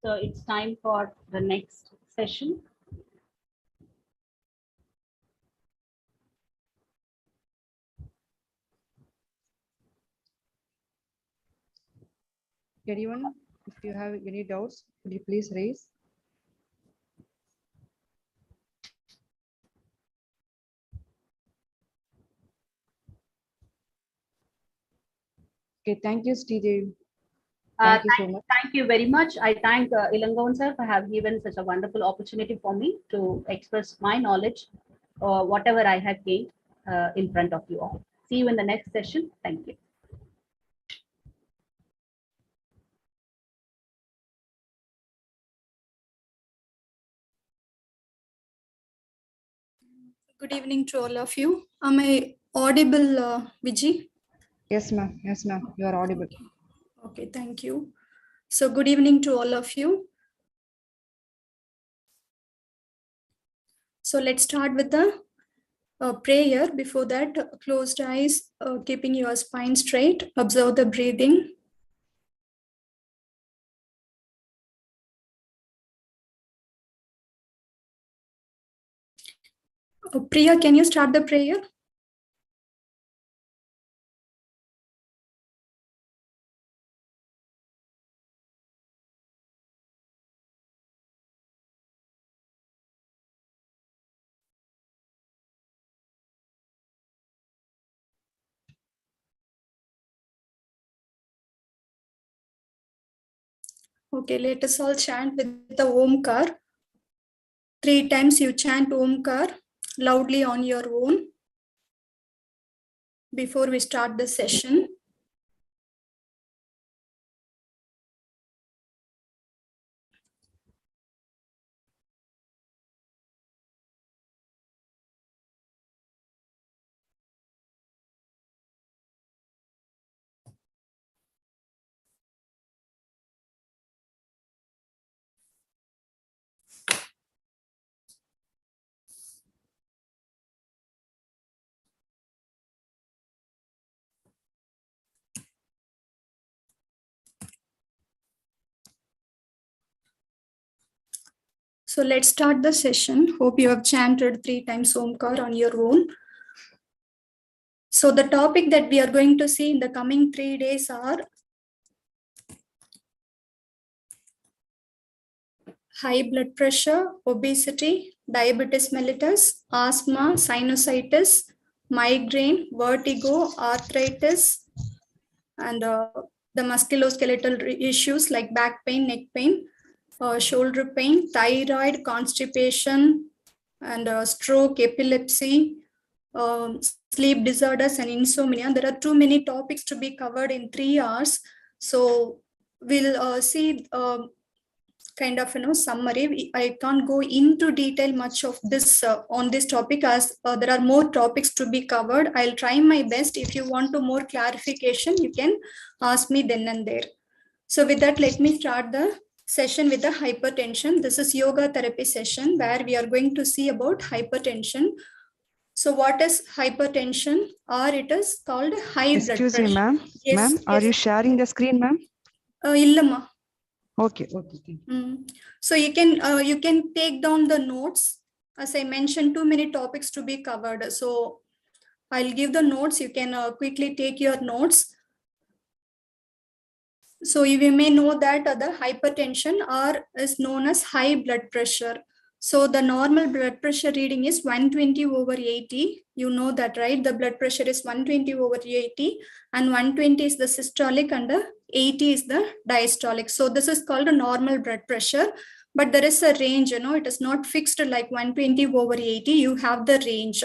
So it's time for the next session.
Anyone, if you have any doubts, could you please raise? Okay, thank you, Sridevi. Thank you so much.
Thank you very much. I thank Ilangon sir for having given such a wonderful opportunity for me to express my knowledge, whatever I have gained in front of you all. See you in the next session. Thank you.
Good evening to all of you. Am I audible, Viji?
Yes, ma'am. Yes, ma'am. You are audible.
Okay, thank you. So good evening to all of you. So let's start with the prayer. Before that, closed eyes, keeping your spine straight. Observe the breathing. Priya, can you start the prayer? Okay, let us all chant with the Omkar. 3 times you chant Omkar loudly on your own before we start the session. So let's start the session. Hope you have chanted 3 times Omkar on your own. So the topic that we are going to see in the coming 3 days are high blood pressure, obesity, diabetes mellitus, asthma, sinusitis, migraine, vertigo, arthritis, and the musculoskeletal issues like back pain, neck pain, shoulder pain, thyroid, constipation, and stroke, epilepsy, sleep disorders, and insomnia. There are too many topics to be covered in 3 hours. So we'll see kind of summary. I can't go into detail much of this on this topic as there are more topics to be covered. I'll try my best. If you want to more clarification, you can ask me then and there. So with that, let me start the session with the hypertension. This is yoga therapy session where we are going to see about hypertension. So what is hypertension, or it is called high blood pressure?
Excuse me, ma'am.
Yes,
Ma'am, are you sharing the screen, ma'am?
Illamma.
Okay, okay.
So you can take down the notes. As I mentioned, too many topics to be covered. So I'll give the notes. You can quickly take your notes. So you may know that the hypertension is known as high blood pressure. So the normal blood pressure reading is 120/80. You know that, right? The blood pressure is 120/80, and 120 is the systolic and the 80 is the diastolic. So this is called a normal blood pressure, but there is a range, it is not fixed like 120/80. You have the range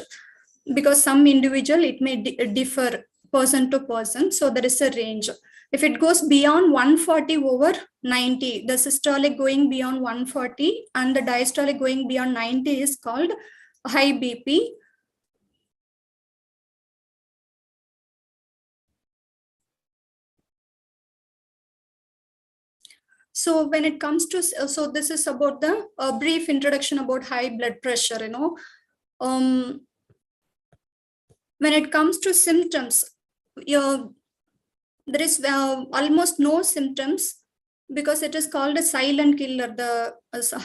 because some individual, it may differ person to person. So there is a range. If it goes beyond 140/90, the systolic going beyond 140 and the diastolic going beyond 90 is called high BP. So when it comes to, so this is about the brief introduction about high blood pressure, when it comes to symptoms, there is almost no symptoms because it is called a silent killer. The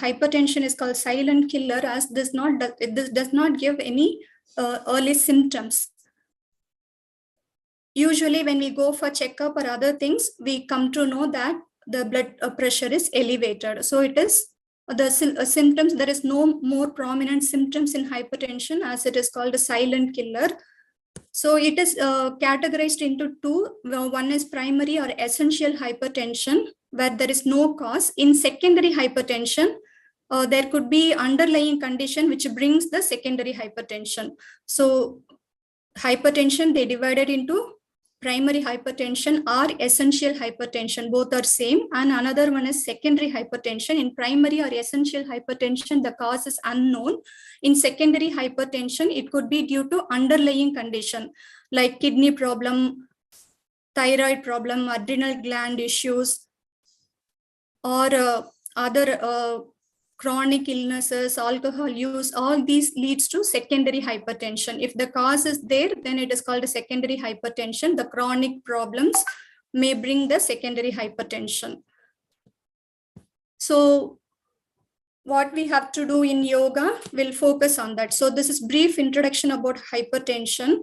hypertension is called silent killer as this does not give any early symptoms. Usually when we go for checkup or other things, we come to know that the blood pressure is elevated. So it is the symptoms, there is no more prominent symptoms in hypertension as it is called a silent killer. So it is categorized into two. One is primary or essential hypertension, where there is no cause. In secondary hypertension, there could be underlying condition which brings the secondary hypertension. So hypertension, they divided into primary hypertension or essential hypertension. Both are same. And another one is secondary hypertension. In primary or essential hypertension, the cause is unknown. In secondary hypertension, it could be due to underlying condition like kidney problem, thyroid problem, adrenal gland issues, or other chronic illnesses, alcohol use. All these leads to secondary hypertension. If the cause is there, then it is called a secondary hypertension. The chronic problems may bring the secondary hypertension. So what we have to do in yoga, we'll focus on that. So this is brief introduction about hypertension.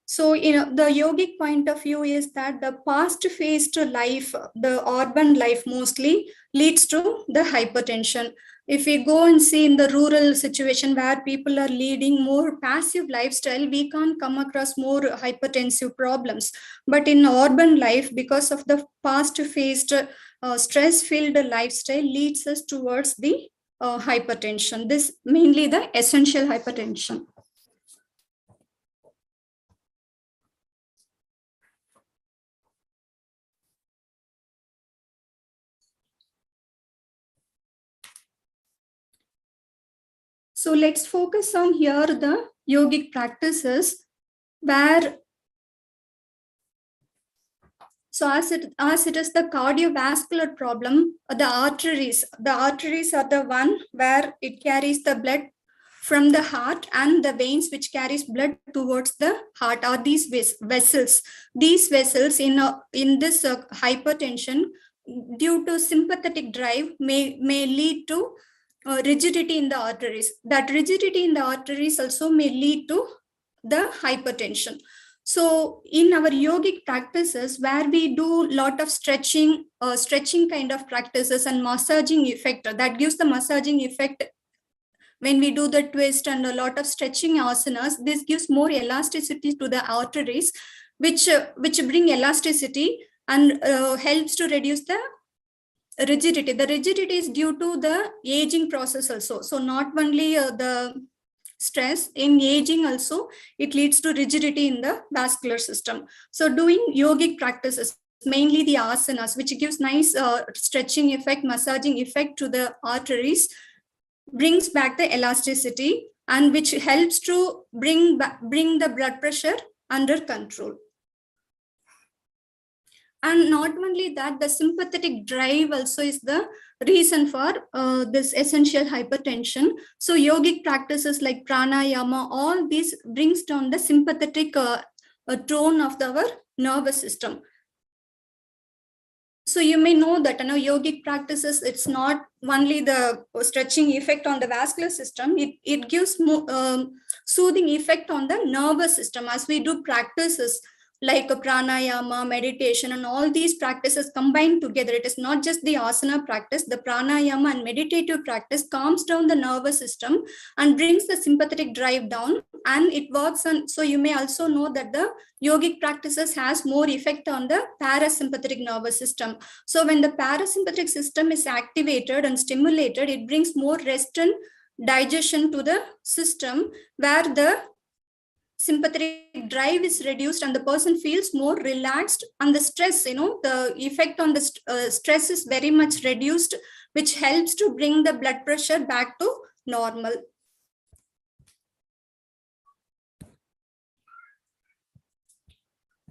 So, the yogic point of view is that the fast-paced life, the urban life mostly leads to the hypertension. If we go and see in the rural situation where people are leading more passive lifestyle, we can't come across more hypertensive problems. But in urban life, because of the fast-paced, stress-filled lifestyle leads us towards the hypertension. This mainly the essential hypertension. So let's focus on here the yogic practices where, so as it is the cardiovascular problem, the arteries are the one where it carries the blood from the heart, and the veins which carries blood towards the heart are these vessels. These vessels in this hypertension due to sympathetic drive may lead to rigidity in the arteries. That rigidity in the arteries also may lead to the hypertension. So in our yogic practices, where we do lot of stretching kind of practices and massaging effect, that gives the massaging effect when we do the twist and a lot of stretching asanas. This gives more elasticity to the arteries, which bring elasticity and helps to reduce the rigidity. The rigidity is due to the aging process also. So not only the stress, in aging also, it leads to rigidity in the vascular system. So doing yogic practices, mainly the asanas, which gives nice stretching effect, massaging effect to the arteries, brings back the elasticity and which helps to bring the blood pressure under control. And not only that, the sympathetic drive also is the reason for this essential hypertension. So yogic practices like pranayama, all these brings down the sympathetic tone of our nervous system. So you may know that yogic practices, it's not only the stretching effect on the vascular system, it gives more, soothing effect on the nervous system. As we do practices like a pranayama, meditation, and all these practices combined together, it is not just the asana practice, the pranayama and meditative practice calms down the nervous system and brings the sympathetic drive down, and it works on. So you may also know that the yogic practices has more effect on the parasympathetic nervous system. So when the parasympathetic system is activated and stimulated, it brings more rest and digestion to the system, where the sympathetic drive is reduced and the person feels more relaxed, and the stress, the effect on the stress is very much reduced, which helps to bring the blood pressure back to normal.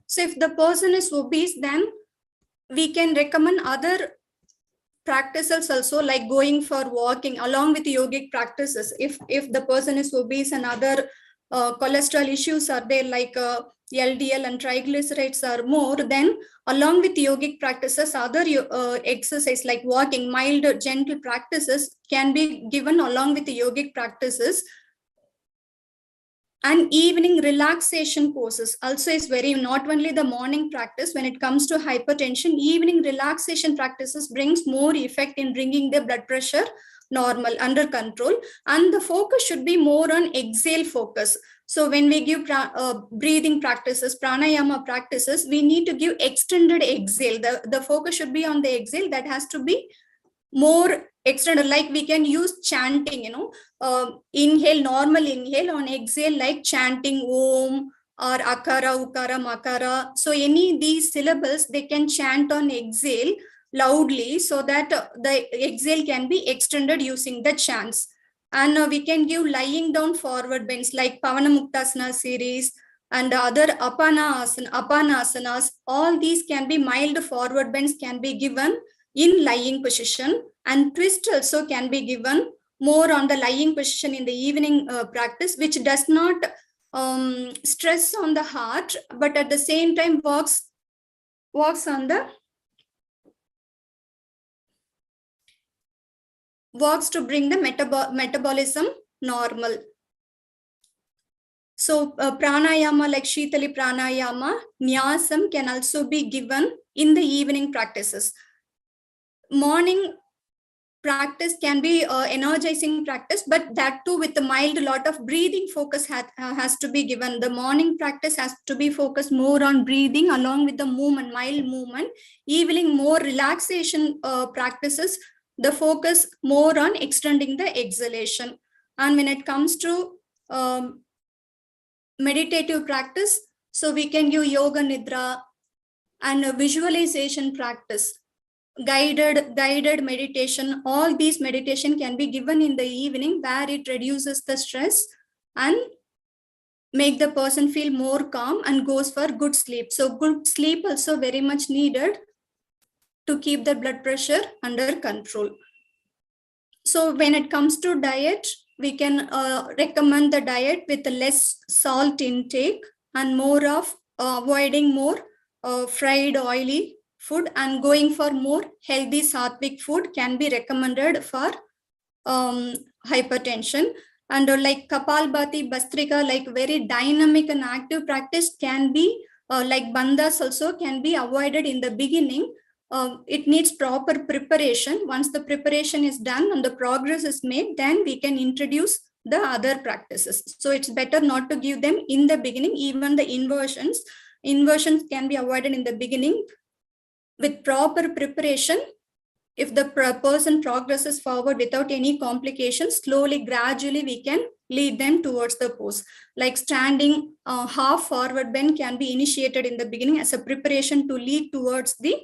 So if the person is obese, then we can recommend other practices also, like going for walking along with yogic practices. If the person is obese and other cholesterol issues are there, like LDL and triglycerides are more, then along with yogic practices, other exercise like walking, mild gentle practices can be given along with the yogic practices. And evening relaxation poses also is very, not only the morning practice. When it comes to hypertension, evening relaxation practices brings more effect in bringing the blood pressure normal, under control, and the focus should be more on exhale focus. So when we give breathing practices, pranayama practices, we need to give extended exhale. The focus should be on the exhale. That has to be more extended, like we can use chanting, inhale, normal inhale, on exhale like chanting om or akara, ukara, makara. So any these syllables they can chant on exhale loudly, so that the exhale can be extended using the chants. And we can give lying down forward bends like Pavanamuktasana series and other apanasanas. All these can be mild forward bends can be given in lying position, and twist also can be given more on the lying position in the evening practice, which does not stress on the heart, but at the same time works on the works to bring the metabolism normal. So pranayama like Shitali pranayama, nyasam can also be given in the evening practices. Morning practice can be energizing practice, but that too with a mild lot of breathing focus has to be given. The morning practice has to be focused more on breathing along with the movement, mild movement. Evening more relaxation practices, the focus more on extending the exhalation. And when it comes to meditative practice, so we can give yoga nidra and a visualization practice, guided meditation. All these meditation can be given in the evening, where it reduces the stress and make the person feel more calm and goes for good sleep. So good sleep also very much needed to keep the blood pressure under control. So when it comes to diet, we can recommend the diet with less salt intake and more of avoiding more fried oily food, and going for more healthy sattvic food can be recommended for hypertension. And like Kapalbhati, Bastrika, like very dynamic and active practice can be like bandhas also can be avoided in the beginning. It needs proper preparation. Once the preparation is done and the progress is made, then we can introduce the other practices. So it's better not to give them in the beginning. Even the inversions can be avoided in the beginning. With proper preparation, if the person progresses forward without any complications, slowly, gradually, we can lead them towards the pose. Like standing half forward bend can be initiated in the beginning as a preparation to lead towards the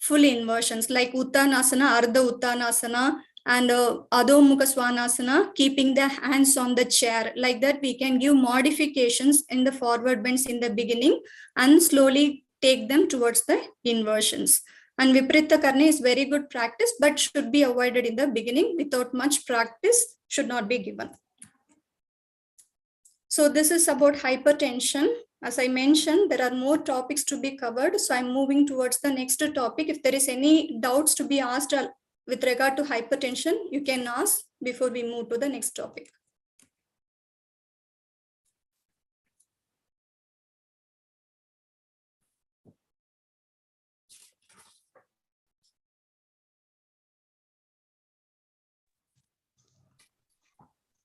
full inversions, like Uttanasana, Ardha Uttanasana, and Adho Mukha Svanasana, keeping the hands on the chair. Like that, we can give modifications in the forward bends in the beginning and slowly take them towards the inversions. And Viparita Karni is very good practice, but should be avoided in the beginning. Without much practice, should not be given. So this is about hypertension. As I mentioned, there are more topics to be covered. So I'm moving towards the next topic. If there is any doubts to be asked with regard to hypertension, you can ask before we move to the next topic.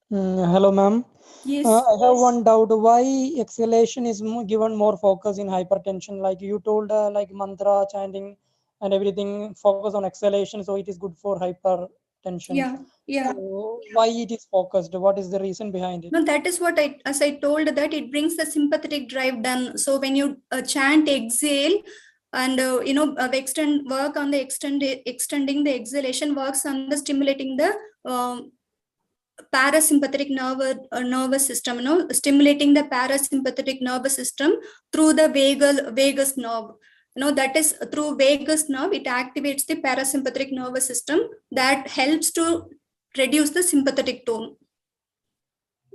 Hello, ma'am.
Yes.
I have one doubt. Why exhalation is given more focus in hypertension? Like you told, like mantra chanting and everything, focus on exhalation, so it is good for hypertension.
Yeah.
So why it is focused? What is the reason behind it?
No, that is what as I told, that it brings the sympathetic drive down. So when you chant exhale, and work on the extending the exhalation, works on the stimulating the parasympathetic nervous system, stimulating the parasympathetic nervous system through the vagus nerve. That is through vagus nerve, it activates the parasympathetic nervous system that helps to reduce the sympathetic tone.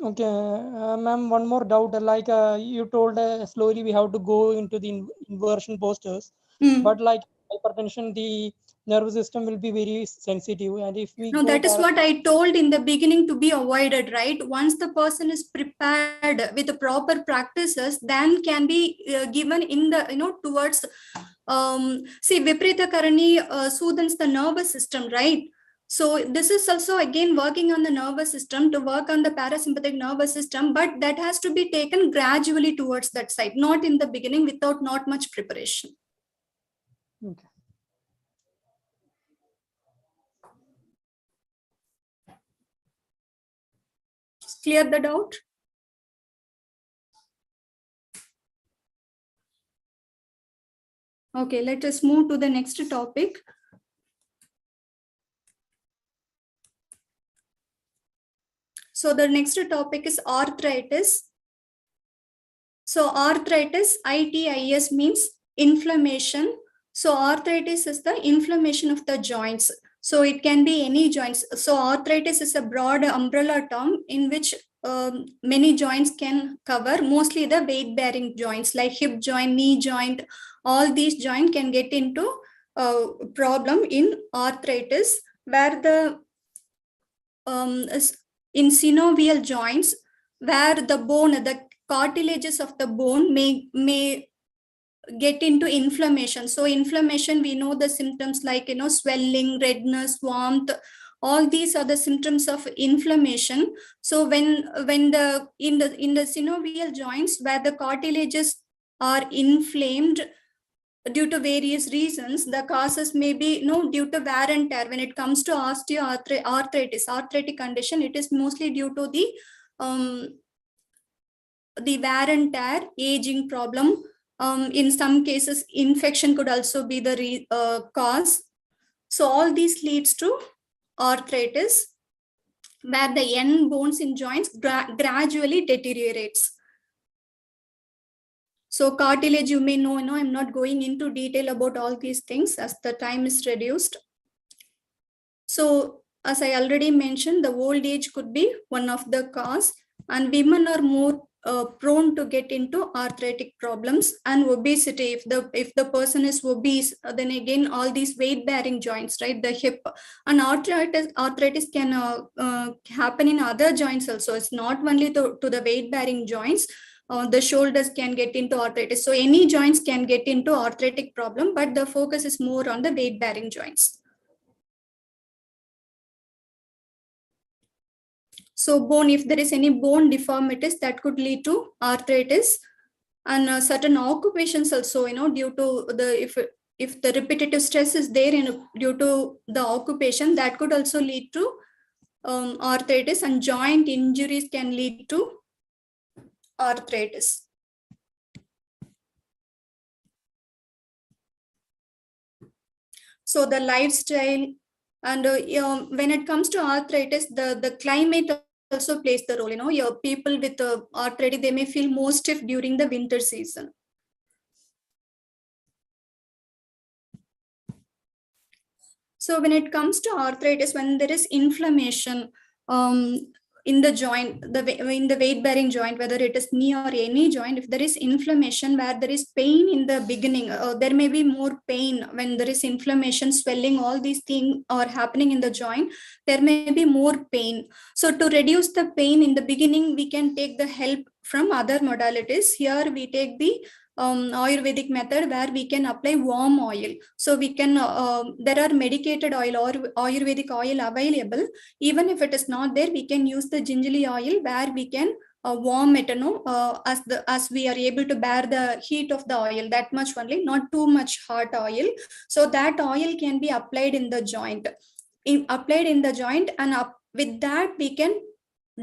Okay, ma'am, one more doubt. Like you told, slowly we have to go into the inversion postures, but like hypertension, the nervous system will be very sensitive, and if we
No, that is what I told in the beginning, to be avoided, right? Once the person is prepared with the proper practices, then can be given in the towards see, Viparita Karani soothes the nervous system, right? So this is also again working on the nervous system, to work on the parasympathetic nervous system, but that has to be taken gradually towards that side, not in the beginning without not much preparation.
Okay.
Clear the doubt? Okay, let us move to the next topic. So the next topic is arthritis. So arthritis, ITIS, means inflammation. So arthritis is the inflammation of the joints. So it can be any joints. So arthritis is a broad umbrella term in which many joints can cover, mostly the weight bearing joints like hip joint, knee joint. All these joints can get into problem in arthritis, where the in synovial joints, where the bone, the cartilages of the bone may get into inflammation. So inflammation, we know the symptoms like swelling, redness, warmth. All these are the symptoms of inflammation. So when the in the synovial joints, where the cartilages are inflamed due to various reasons, the causes may be due to wear and tear. When it comes to osteoarthritis, arthritic condition, it is mostly due to the wear and tear, aging problem. In some cases, infection could also be the cause. So all these leads to arthritis, where the end bones in joints gradually deteriorates. So cartilage, you may know, I'm not going into detail about all these things as the time is reduced. So as I already mentioned, the old age could be one of the cause, and women are more prone to get into arthritic problems and obesity. If the person is obese, then again all these weight bearing joints, right, the hip and arthritis can happen in other joints also. It's not only to the weight bearing joints. The shoulders can get into arthritis, so any joints can get into arthritic problem, but the focus is more on the weight bearing joints. So bone, if there is any bone deformities, that could lead to arthritis. And certain occupations also, due to if the repetitive stress is there due to the occupation, that could also lead to arthritis, and joint injuries can lead to arthritis. So the lifestyle, and when it comes to arthritis, the climate also plays the role. Your people with arthritis, they may feel more stiff during the winter season. So when it comes to arthritis, when there is inflammation in the joint, in the weight bearing joint, whether it is knee or any joint, if there is inflammation where there is pain in the beginning, there may be more pain when there is inflammation, swelling, all these things are happening in the joint, there may be more pain. So to reduce the pain in the beginning, we can take the help from other modalities. Here we take the Ayurvedic method where we can apply warm oil. So we can, there are medicated oil or Ayurvedic oil available. Even if it is not there, we can use the gingerly oil where we can warm it, as we are able to bear the heat of the oil, that much only, not too much hot oil. So that oil can be applied in the joint. Applied in the joint, and with that we can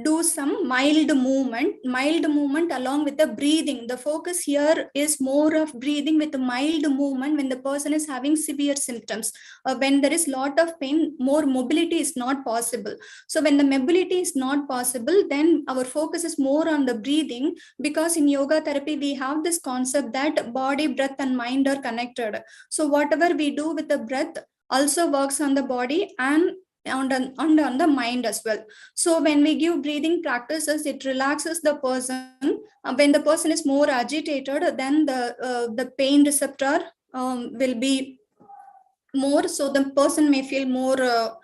do some mild movement along with the breathing. The focus here is more of breathing with a mild movement when the person is having severe symptoms. When there is lot of pain, more mobility is not possible. So when the mobility is not possible, then our focus is more on the breathing, because in yoga therapy we have this concept that body, breath and mind are connected. So whatever we do with the breath also works on the body and on the mind as well. So when we give breathing practices, it relaxes the person. When the person is more agitated, then the pain receptor will be more, so the person may feel more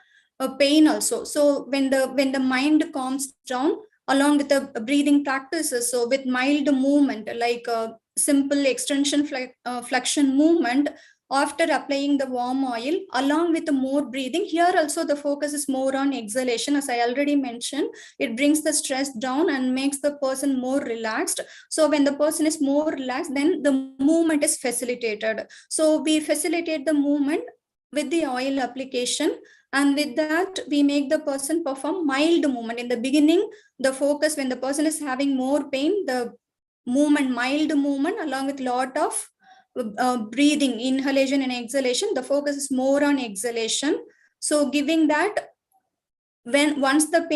pain also. So when the mind calms down along with the breathing practices, so with mild movement like simple extension flexion movement, after applying the warm oil along with the more breathing, here also the focus is more on exhalation. As I already mentioned, it brings the stress down and makes the person more relaxed. So when the person is more relaxed, then the movement is facilitated. So we facilitate the movement with the oil application, and with that we make the person perform mild movement. In the beginning, the focus, when the person is having more pain, the movement, mild movement along with lot of breathing, inhalation and exhalation, the focus is more on exhalation. So giving that, once the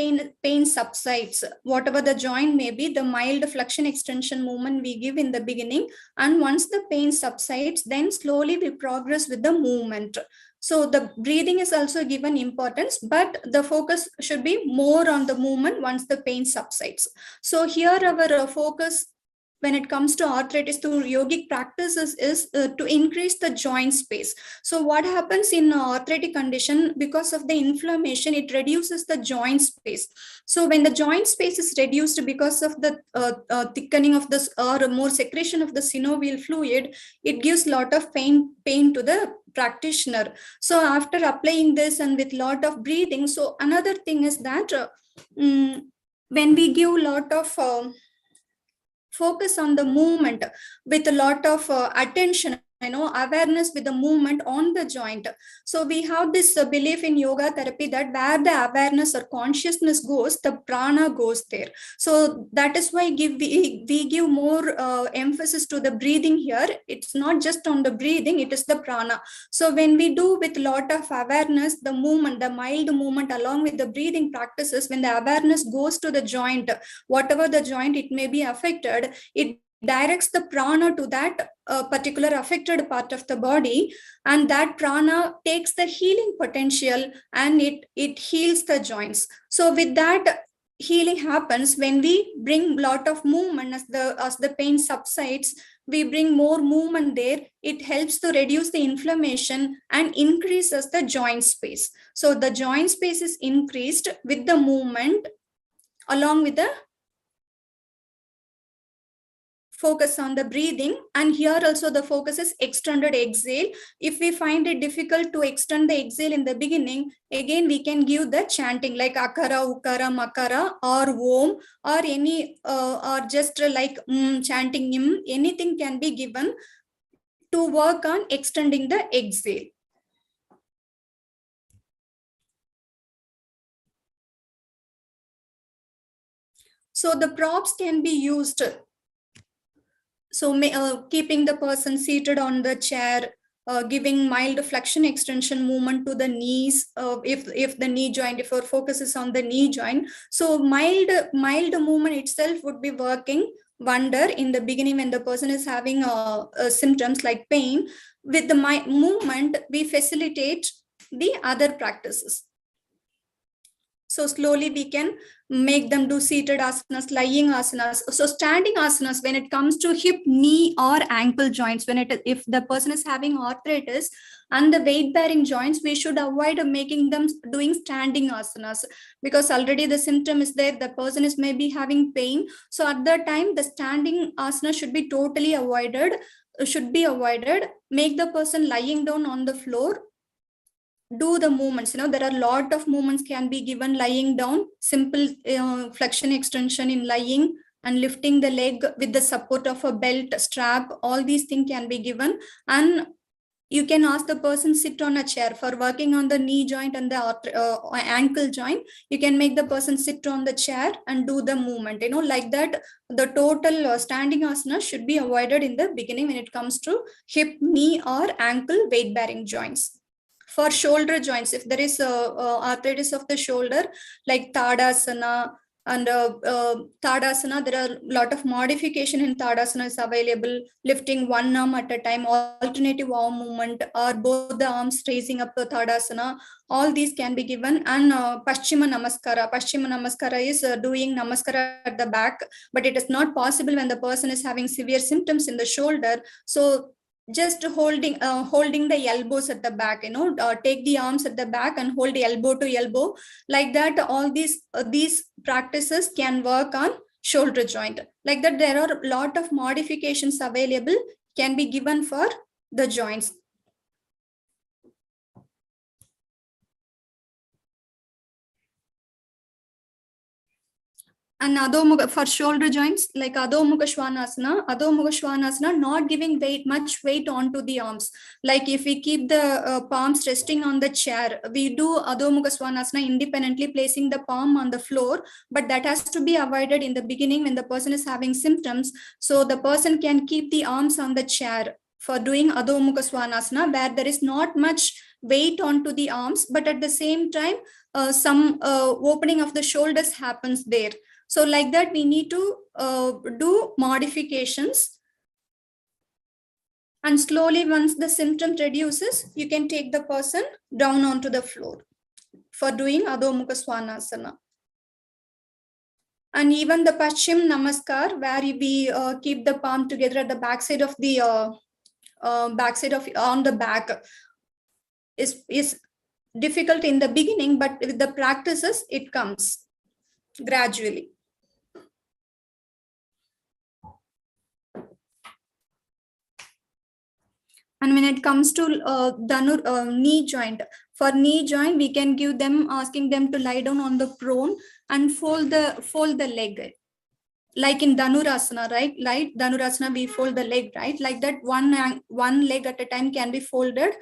pain subsides, whatever the joint may be, the mild flexion extension movement we give in the beginning, and once the pain subsides, then slowly we progress with the movement. So the breathing is also given importance, but the focus should be more on the movement once the pain subsides. So here our focus when it comes to arthritis through yogic practices is to increase the joint space. So what happens in arthritic condition, because of the inflammation, it reduces the joint space. So when the joint space is reduced because of the thickening of this or more secretion of the synovial fluid, it gives lot of pain to the practitioner. So after applying this and with lot of breathing, so another thing is that when we give lot of focus on the movement with a lot of attention, awareness with the movement on the joint. So we have this belief in yoga therapy that where the awareness or consciousness goes, the prana goes there. So that is why we give more emphasis to the breathing here. It's not just on the breathing, it is the prana. So when we do with lot of awareness, the movement, the mild movement along with the breathing practices, when the awareness goes to the joint, whatever the joint it may be affected, it directs the prana to that particular affected part of the body, and that prana takes the healing potential and it heals the joints. So with that, healing happens when we bring lot of movement. As the pain subsides, we bring more movement there. It helps to reduce the inflammation and increases the joint space. So the joint space is increased with the movement, along with the focus on the breathing. And here also the focus is extended exhale. If we find it difficult to extend the exhale in the beginning, again we can give the chanting like akara, ukara, makara, or om, or any or just like chanting anything can be given to work on extending the exhale. So the props can be used. So keeping the person seated on the chair, giving mild flexion extension movement to the knees, if the knee joint, if our focus is on the knee joint. So mild movement itself would be working wonder in the beginning when the person is having symptoms like pain. With the movement, we facilitate the other practices. So slowly we can make them do seated asanas, lying asanas. So standing asanas, when it comes to hip, knee, or ankle joints, if the person is having arthritis and the weight bearing joints, we should avoid making them doing standing asanas, because already the symptom is there, the person is maybe having pain. So at that time, the standing asana should be totally avoided, Make the person lying down on the floor, do the movements. There are a lot of movements can be given lying down. Simple flexion extension in lying, and lifting the leg with the support of a belt strap. All these things can be given. And you can ask the person sit on a chair. For working on the knee joint and the ankle joint, you can make the person sit on the chair and do the movement. Like that, the total standing asana should be avoided in the beginning when it comes to hip, knee, or ankle weight bearing joints. For shoulder joints, if there is arthritis of the shoulder, like Tadasana and Tadasana, there are a lot of modification in Tadasana is available. Lifting one arm at a time, alternative arm movement, or both the arms raising up the Tadasana. All these can be given. And Paschima Namaskara. Paschima Namaskara is doing Namaskara at the back, but it is not possible when the person is having severe symptoms in the shoulder. So just holding the elbows at the back, take the arms at the back and hold elbow to elbow. Like that, all these practices can work on shoulder joint. Like that, there are a lot of modifications available, can be given for the joints. And Adho for shoulder joints, like Adho Mukha Svanasana, not giving much weight onto the arms. Like if we keep the palms resting on the chair, we do Adho Mukha Svanasana independently, placing the palm on the floor, but that has to be avoided in the beginning when the person is having symptoms. So the person can keep the arms on the chair for doing Adho Mukha Svanasana, where there is not much weight onto the arms, but at the same time, some opening of the shoulders happens there. So like that, we need to do modifications. And slowly, once the symptom reduces, you can take the person down onto the floor for doing Adho Mukha Svanasana. And even the Paschim Namaskar, where we keep the palm together at the backside of the on the back, is difficult in the beginning, but with the practices, it comes gradually. And when it comes to knee joint, for knee joint, we can give them, asking them to lie down on the prone and fold the leg. Like in Dhanurasana, right? Like Dhanurasana, we fold the leg, right? Like that, one leg at a time can be folded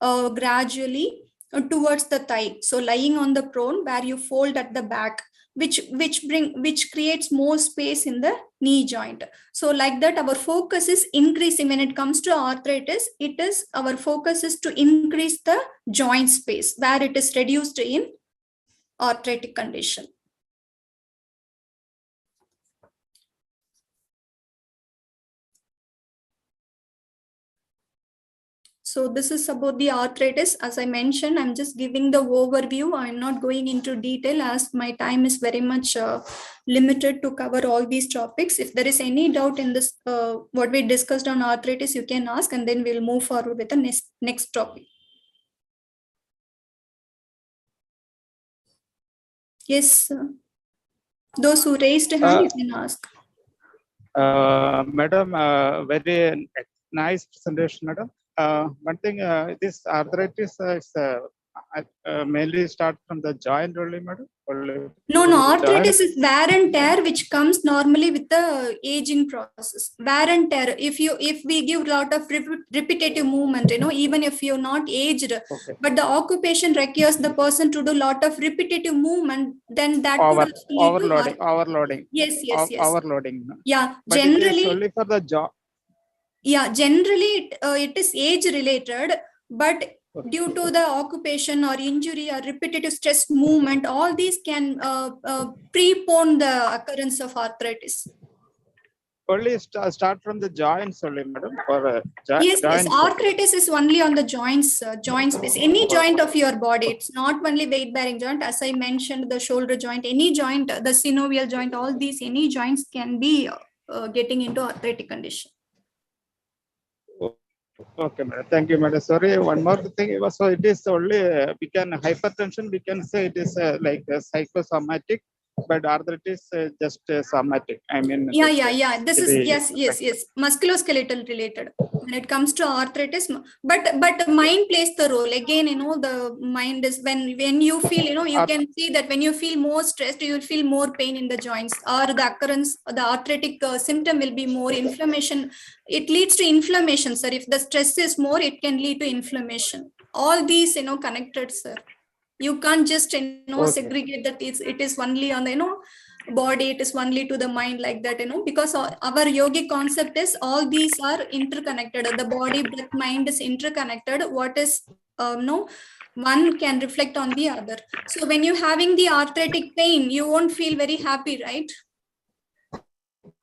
gradually towards the thigh. So lying on the prone, where you fold at the back, which creates more space in the knee joint. So like that, our focus is increasing. When it comes to arthritis, our focus is to increase the joint space where it is reduced in arthritic condition. So this is about the arthritis. As I mentioned, I'm just giving the overview. I'm not going into detail as my time is very much limited to cover all these topics. If there is any doubt in this, what we discussed on arthritis, you can ask, and then we'll move forward with the next topic. Yes, those who raised a hand, you can ask.
Madam, very nice presentation, madam. One thing, this arthritis is mainly start from the joint only, madam?
No, arthritis is wear and tear, which comes normally with the aging process. Wear and tear. If we give a lot of repetitive movement, even if you're not aged,
okay.
but the occupation requires the person to do a lot of repetitive movement, then that
overloading.
Yes.
Overloading.
Yeah,
but
generally.
It is only for the job.
Yeah, generally it is age related, but due to the occupation or injury or repetitive stress movement, all these can prepone the occurrence of arthritis.
Only start from the joints only, madam. Or
yes,
joints
arthritis is only on the joints, joint space. Any joint of your body. It's not only weight-bearing joint. As I mentioned, the shoulder joint, any joint, the synovial joint, all these, any joints can be getting into arthritic condition.
Okay, madam. Thank you, madam. Sorry, one more thing. So it is only hypertension. We can say it is like psychosomatic, but arthritis just somatic. I mean.
Yeah. This is yes. Musculoskeletal related. When it comes to arthritis, but mind plays the role. Again, the mind is when you feel, you can see that when you feel more stressed, you will feel more pain in the joints, or the occurrence, the arthritic symptom will be more inflammation. It leads to inflammation, sir. If the stress is more, it can lead to inflammation. All these, connected, sir. You can't just, segregate that it is only on the, body, it is only to the mind like that, because our yogic concept is all these are interconnected. The body, breath, mind is interconnected. What is, one can reflect on the other. So when you're having the arthritic pain, you won't feel very happy, right?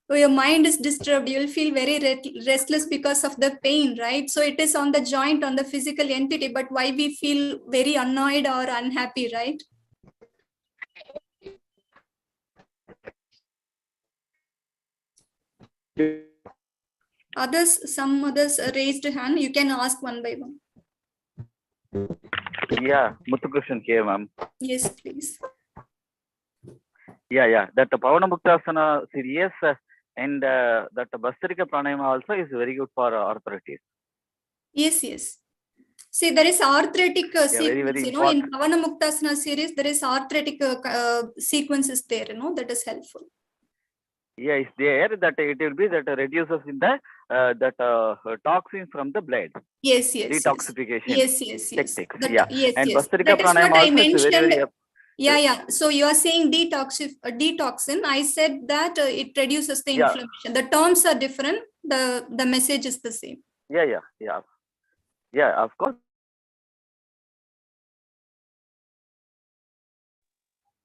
So your mind is disturbed, you'll feel very restless because of the pain, right? So it is on the joint, on the physical entity, but why we feel very annoyed or unhappy, right? Some others raised hand. You can ask one by one.
Yeah, Muthukrishnan here, ma'am.
Yes, please.
Yeah. That Pavanamuktasana series and that Bhastrika Pranayama also is very good for arthritis. Yes.
See, there is arthritic sequence,
very
in Pavanamuktasana series, there is arthritic sequences there, that is helpful.
Yeah, it's there that it will be that reduces in the toxins from the blood.
Yes.
Detoxification.
Yes.
Techniques.
Yes.
And
That
Bhastrika
is what
Pranayama
I
also
mentioned.
is very
Yeah. So you are saying detoxin. I said that it reduces the inflammation. The terms are different. The message is the same.
Yeah, of course.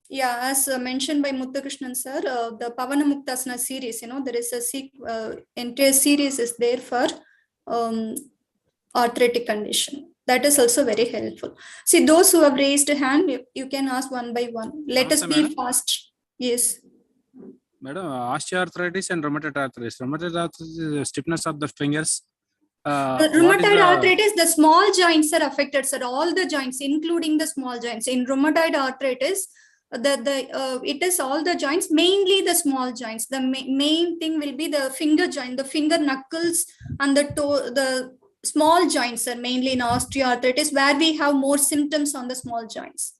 Yeah, as mentioned by Muthukrishnan sir, the Pavanamuktasana series, there is a entire series is there for arthritic condition. That is also very helpful. See, those who have raised a hand, you can ask one by one. Let us be fast. Yes.
Madam, osteoarthritis and rheumatoid arthritis. Rheumatoid arthritis is stiffness of the fingers.
Rheumatoid arthritis, the small joints are affected, sir. All the joints, including the small joints. In rheumatoid arthritis, it is all the joints, mainly the small joints. The main thing will be the finger joint, the finger knuckles, and the toe. The small joints are mainly in osteoarthritis, where we have more symptoms on the small joints.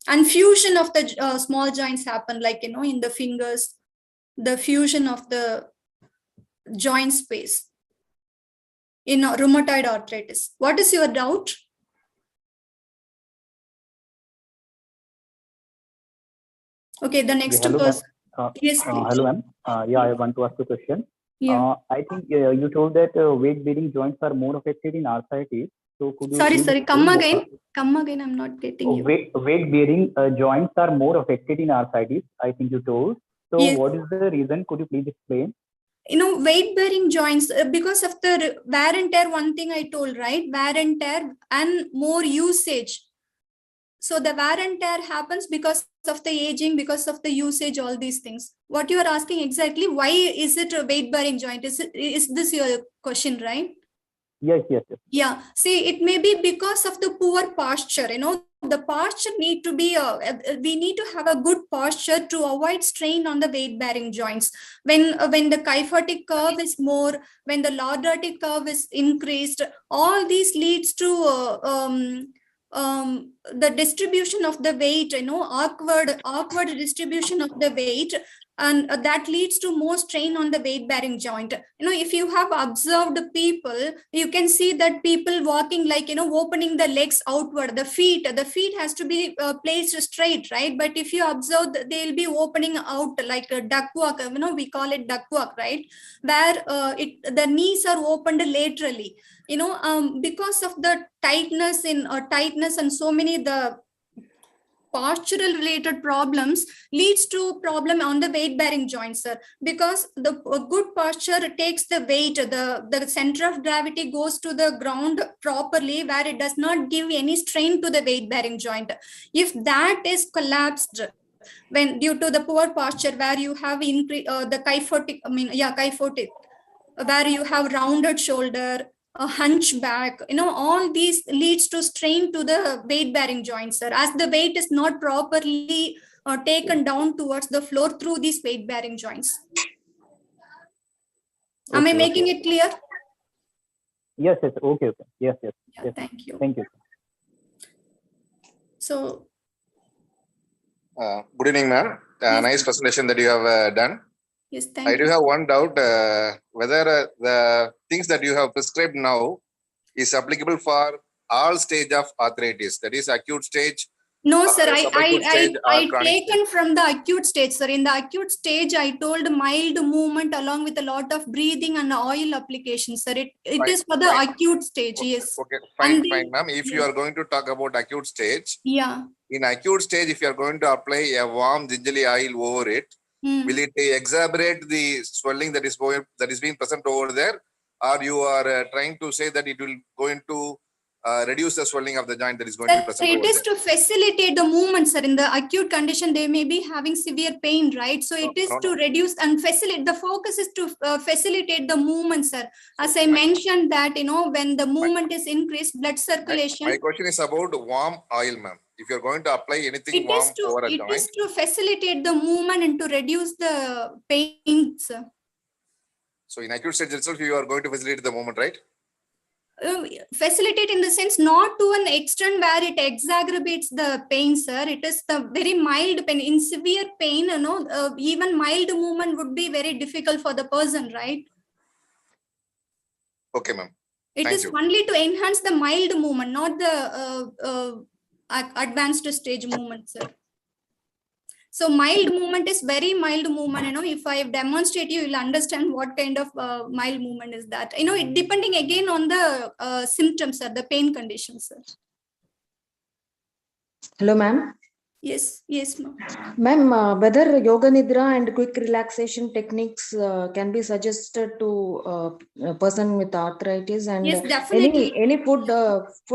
And fusion of the small joints happen, like in the fingers, the fusion of the joint space in rheumatoid arthritis. What is your doubt? Okay, the next person. Yes, please.
Hello, ma'am. I want to ask a question.
Yeah.
I think you told that weight-bearing joints are more affected in arthritis. So could you
Sorry, come again. Come again, I'm not getting you.
Weight-bearing joints are more affected in arthritis, I think you told. So
yes.
What is the reason? Could you please explain?
weight bearing joints, because of the wear and tear, one thing I told, right? Wear and tear and more usage. So the wear and tear happens because of the aging, because of the usage, all these things. What you are asking exactly, why is it a weight bearing joint? Is this your question, right?
Yes.
Yeah, see, it may be because of the poor posture. The posture need to be, we need to have a good posture to avoid strain on the weight bearing joints. When the kyphotic curve is more, when the lordotic curve is increased, all these leads to the distribution of the weight, awkward distribution of the weight, and that leads to more strain on the weight bearing joint. If you have observed people, you can see that people walking like, opening the legs outward, the feet has to be placed straight, right? But if you observe, they'll be opening out like a duck walk, we call it duck walk, right? Where the knees are opened laterally, because of the tightness and so many the postural related problems leads to problem on the weight bearing joints, sir. Because the good posture takes the weight, the center of gravity goes to the ground properly, where it does not give any strain to the weight bearing joint. If that is collapsed, when due to the poor posture, where you have the kyphotic, where you have rounded shoulder, a hunchback, all these leads to strain to the weight bearing joints, sir, as the weight is not properly taken down towards the floor through these weight bearing joints. Am I making it clear?
Yes. Okay. Yes.
Yeah, thank you.
Thank you.
So
good evening, ma'am.
Yes.
Nice presentation that you have done.
Yes, thank
I
you.
do have one doubt, whether the things that you have prescribed now is applicable for all stage of arthritis, that is acute stage.
No, sir,
subacute stage or
I
chronic
taken from the acute stage, sir. In the acute stage, I told mild movement along with a lot of breathing and oil application, sir. It
Fine,
is for the
fine.
acute stage,
Okay,
yes.
okay, fine,
And
ma'am. If you are going to talk about acute stage,
yeah.
in acute stage, if you are going to apply a warm gingerly oil over it, will it exacerbate the swelling that is being present over there, or you are trying to say that it will going to reduce the swelling of the joint that is going to be present
It
over
is
there?
to facilitate the movement, sir. In the acute condition, they may be having severe pain, right? So it is to reduce and facilitate. The focus is to facilitate the movement, sir. As I mentioned that, when the movement is increased, blood circulation.
My question is about warm oil, ma'am. If you're going to apply anything
It is
warm over a
it
joint,
is to facilitate the movement and to reduce the pain, sir.
so in acute stage itself, you are going to facilitate the movement, right?
Facilitate in the sense not to an extent where it exacerbates the pain, sir. It is the very mild pain. In severe pain, even mild movement would be very difficult for the person, right?
Okay, ma'am.
It is only to enhance the mild movement, not the advanced stage movement, sir. So mild movement is very mild movement. If I demonstrate, you will understand what kind of mild movement is that. It depending again on the symptoms, sir, the pain conditions, sir.
Hello, ma'am.
Yes, ma'am.
Ma'am, whether yoga nidra and quick relaxation techniques can be suggested to a person with arthritis, and
yes, definitely.
any food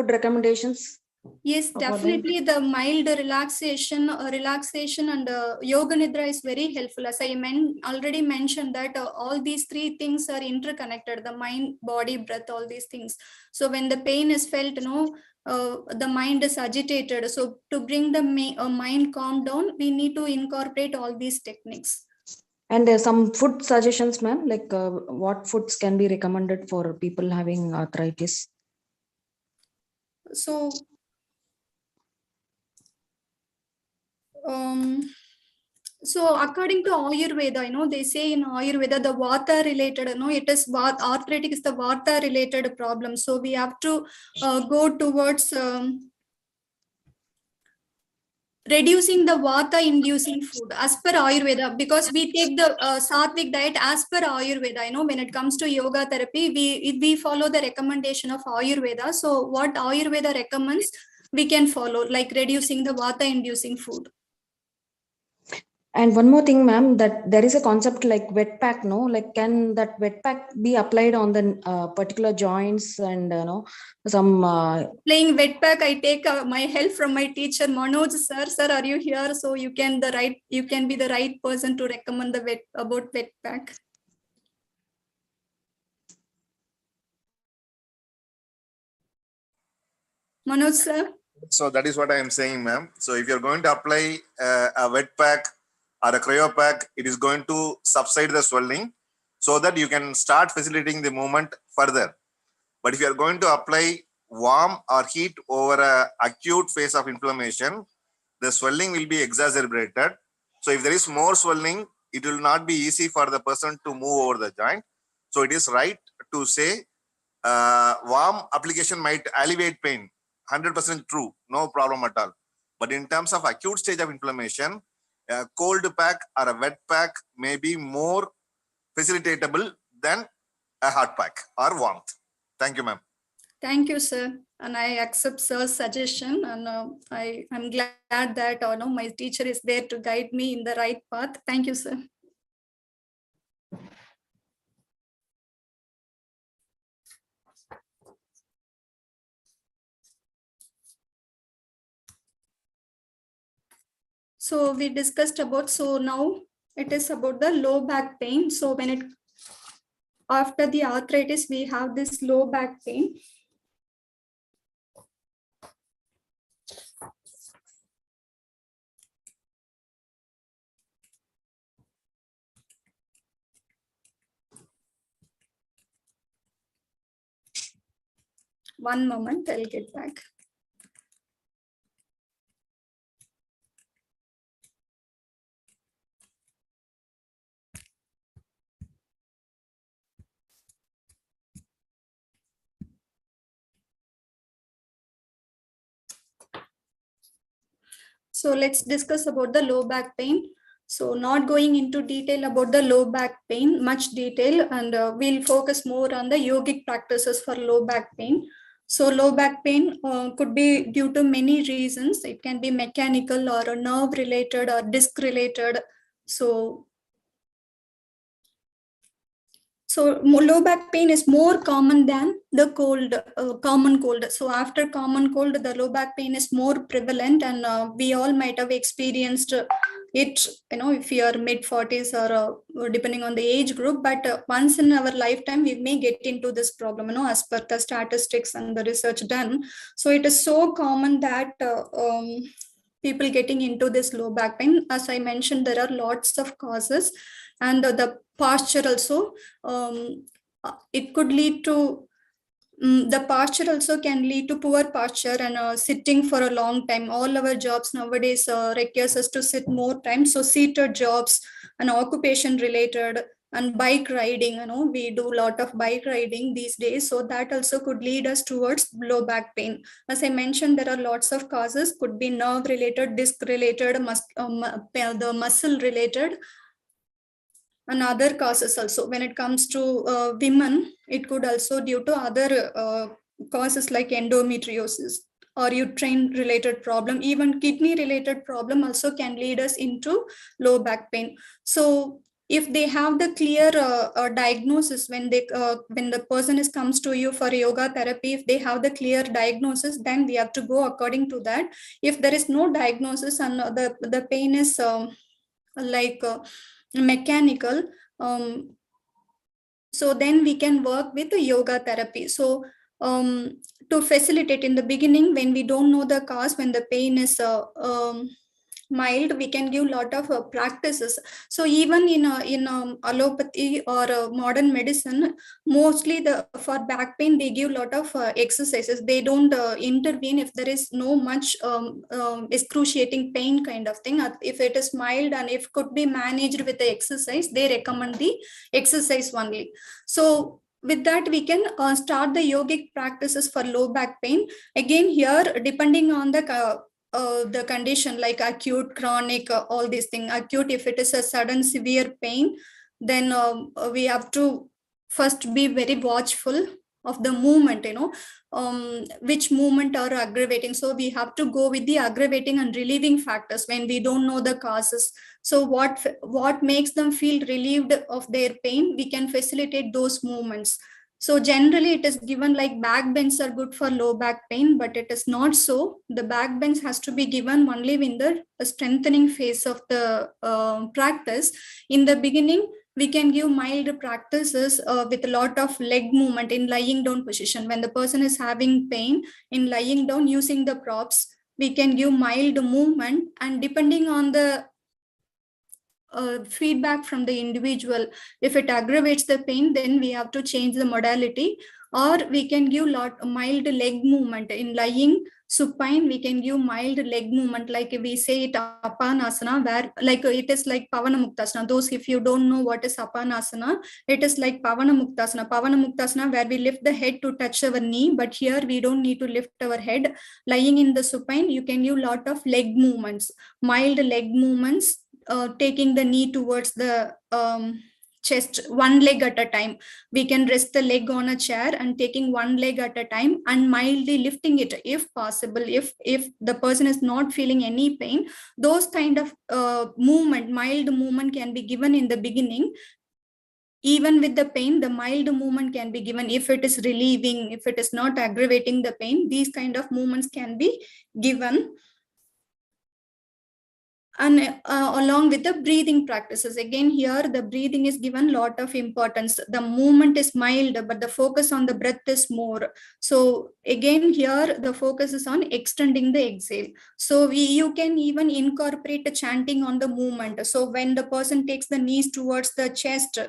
recommendations?
Yes, definitely. The mild relaxation and yoga nidra is very helpful. As I already mentioned that all these three things are interconnected: the mind, body, breath, all these things. So when the pain is felt, the mind is agitated. So to bring the mind calm down, we need to incorporate all these techniques.
And some food suggestions, ma'am, like what foods can be recommended for people having arthritis?
So according to Ayurveda, they say in Ayurveda, the Vata related, it is arthritic is the Vata related problem. So we have to go towards reducing the Vata inducing food as per Ayurveda, because we take the Sattvic diet as per Ayurveda. When it comes to yoga therapy, we follow the recommendation of Ayurveda. So what Ayurveda recommends, we can follow, like reducing the Vata inducing food.
And one more thing, ma'am, that there is a concept like wet pack, no? Like, can that wet pack be applied on the particular joints and, some...
Playing wet pack, I take my help from my teacher, Manoj sir. Sir, are you here? So you can be the right person to recommend about wet pack. Manoj sir?
So that is what I am saying, ma'am. So if you're going to apply a wet pack or a cryo pack, it is going to subside the swelling so that you can start facilitating the movement further. But if you are going to apply warm or heat over a acute phase of inflammation, the swelling will be exacerbated. So if there is more swelling, it will not be easy for the person to move over the joint. So it is right to say warm application might alleviate pain. 100% true, no problem at all. But in terms of acute stage of inflammation, a cold pack or a wet pack may be more facilitatable than a hot pack or warmth. Thank you, ma'am.
Thank you, sir. And I accept sir's suggestion. And I'm glad that my teacher is there to guide me in the right path. Thank you, sir. So we discussed about, so now it is about the low back pain. So after the arthritis, we have this low back pain. One moment, I'll get back. So let's discuss about the low back pain. So not going into detail about the low back pain, much detail, and we'll focus more on the yogic practices for low back pain. So low back pain could be due to many reasons. It can be mechanical or nerve related or disc related. So low back pain is more common than the common cold. So after common cold, the low back pain is more prevalent, and we all might have experienced it, if you are mid 40s or depending on the age group. But once in our lifetime, we may get into this problem, as per the statistics and the research done. So it is so common that people getting into this low back pain. As I mentioned, there are lots of causes, and the posture also, it could lead to the posture also can lead to poor posture and sitting for a long time. All our jobs nowadays requires us to sit more time. So seated jobs and occupation related and bike riding, we do a lot of bike riding these days. So that also could lead us towards low back pain. As I mentioned, there are lots of causes, could be nerve related, disc related, the muscle related, and other causes also. When it comes to women, it could also due to other causes like endometriosis or uterine related problem. Even kidney related problem also can lead us into low back pain. So if they have the clear diagnosis, when the person comes to you for yoga therapy, if they have the clear diagnosis, then we have to go according to that. If there is no diagnosis and the pain is mechanical, so then we can work with the yoga therapy. So to facilitate in the beginning, when we don't know the cause, when the pain is mild, we can give a lot of practices. So even in allopathy or modern medicine, mostly for back pain, they give a lot of exercises. They don't intervene if there is no much excruciating pain kind of thing. If it is mild and if could be managed with the exercise, they recommend the exercise only. So with that, we can start the yogic practices for low back pain. Again, here, depending on the condition, like acute, chronic, all these things. Acute, if it is a sudden severe pain, then we have to first be very watchful of the movement, which movement are aggravating. So we have to go with the aggravating and relieving factors when we don't know the causes. So what makes them feel relieved of their pain, we can facilitate those movements. So generally it is given like back bends are good for low back pain, but it is not so. The back bends has to be given only in the strengthening phase of the practice. In the beginning, we can give mild practices with a lot of leg movement in lying down position. When the person is having pain in lying down using the props, we can give mild movement, and depending on the feedback from the individual, if it aggravates the pain, then we have to change the modality, or we can give mild leg movement in lying supine. We can give mild leg movement, like we say it apanasana, where like it is like pavanamuktasana. Those, if you don't know what is apanasana, it is like pavanamuktasana, where we lift the head to touch our knee, but here we don't need to lift our head. Lying in the supine, you can give lot of leg movements, mild leg movements, taking the knee towards the chest, one leg at a time. We can rest the leg on a chair and taking one leg at a time and mildly lifting it if possible. If the person is not feeling any pain, those kind of mild movement can be given in the beginning. Even with the pain, the mild movement can be given if it is relieving, if it is not aggravating the pain. These kind of movements can be given. And along with the breathing practices, again here the breathing is given lot of importance. The movement is mild, but the focus on the breath is more. So again here the focus is on extending the exhale. So you can even incorporate the chanting on the movement. So when the person takes the knees towards the chest,